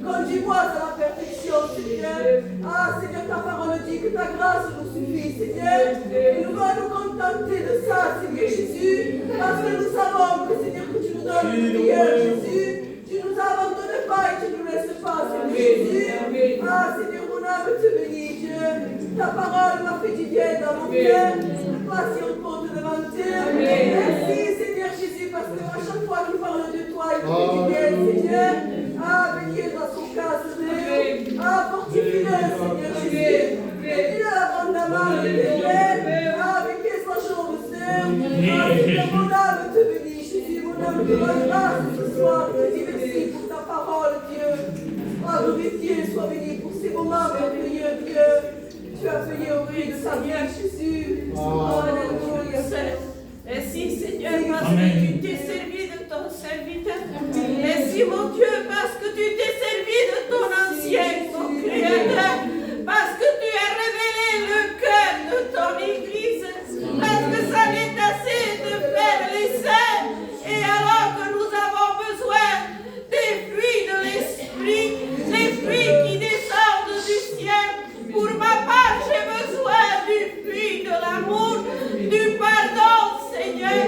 Conduis-moi à la perfection, Seigneur. Ah, Seigneur, ta parole dit que ta grâce nous suffit, Seigneur. Et nous allons nous contenter de ça, Seigneur Jésus, parce que nous savons que, Seigneur, que tu nous donnes le meilleur, Jésus. Tu ne nous abandonnes pas et tu ne nous laisses pas, Seigneur Jésus. Ah, Seigneur, mon âme te bénit, Dieu. Ta parole m'a fait du bien dans mon cœur. Passion pour te demander. Merci, Seigneur Jésus, parce que à chaque fois qu'il parle de toi, il fait du bien, Seigneur. Ah, bénis dans son cas, Seigneur. Ah, fortifie-le, Seigneur Jésus. Bénis-le abondamment, Seigneur. Ah, avec tes soins chauds, Seigneur. Ah, Seigneur, mon âme te bénit, Jésus. Mon âme te rend grâce ce soir. Je te dis merci pour ta parole, Dieu. Ah, glorifié, sois béni pour ces moments merveilleux, Dieu. Tu as payé au prix de sa vie, Jésus. Alléluia. Merci Seigneur parce que tu t'es servi de ton serviteur. Merci mon Dieu parce que tu t'es servi de ton ancien, mon Créateur. Parce que tu as révélé le cœur de ton Église. Parce que ça n'est assez de faire les saints. Et alors que nous avons besoin des fruits de l'Esprit, les fruits qui descendent du ciel. Pour ma part, j'ai besoin du fruit de l'amour, du pardon, Seigneur.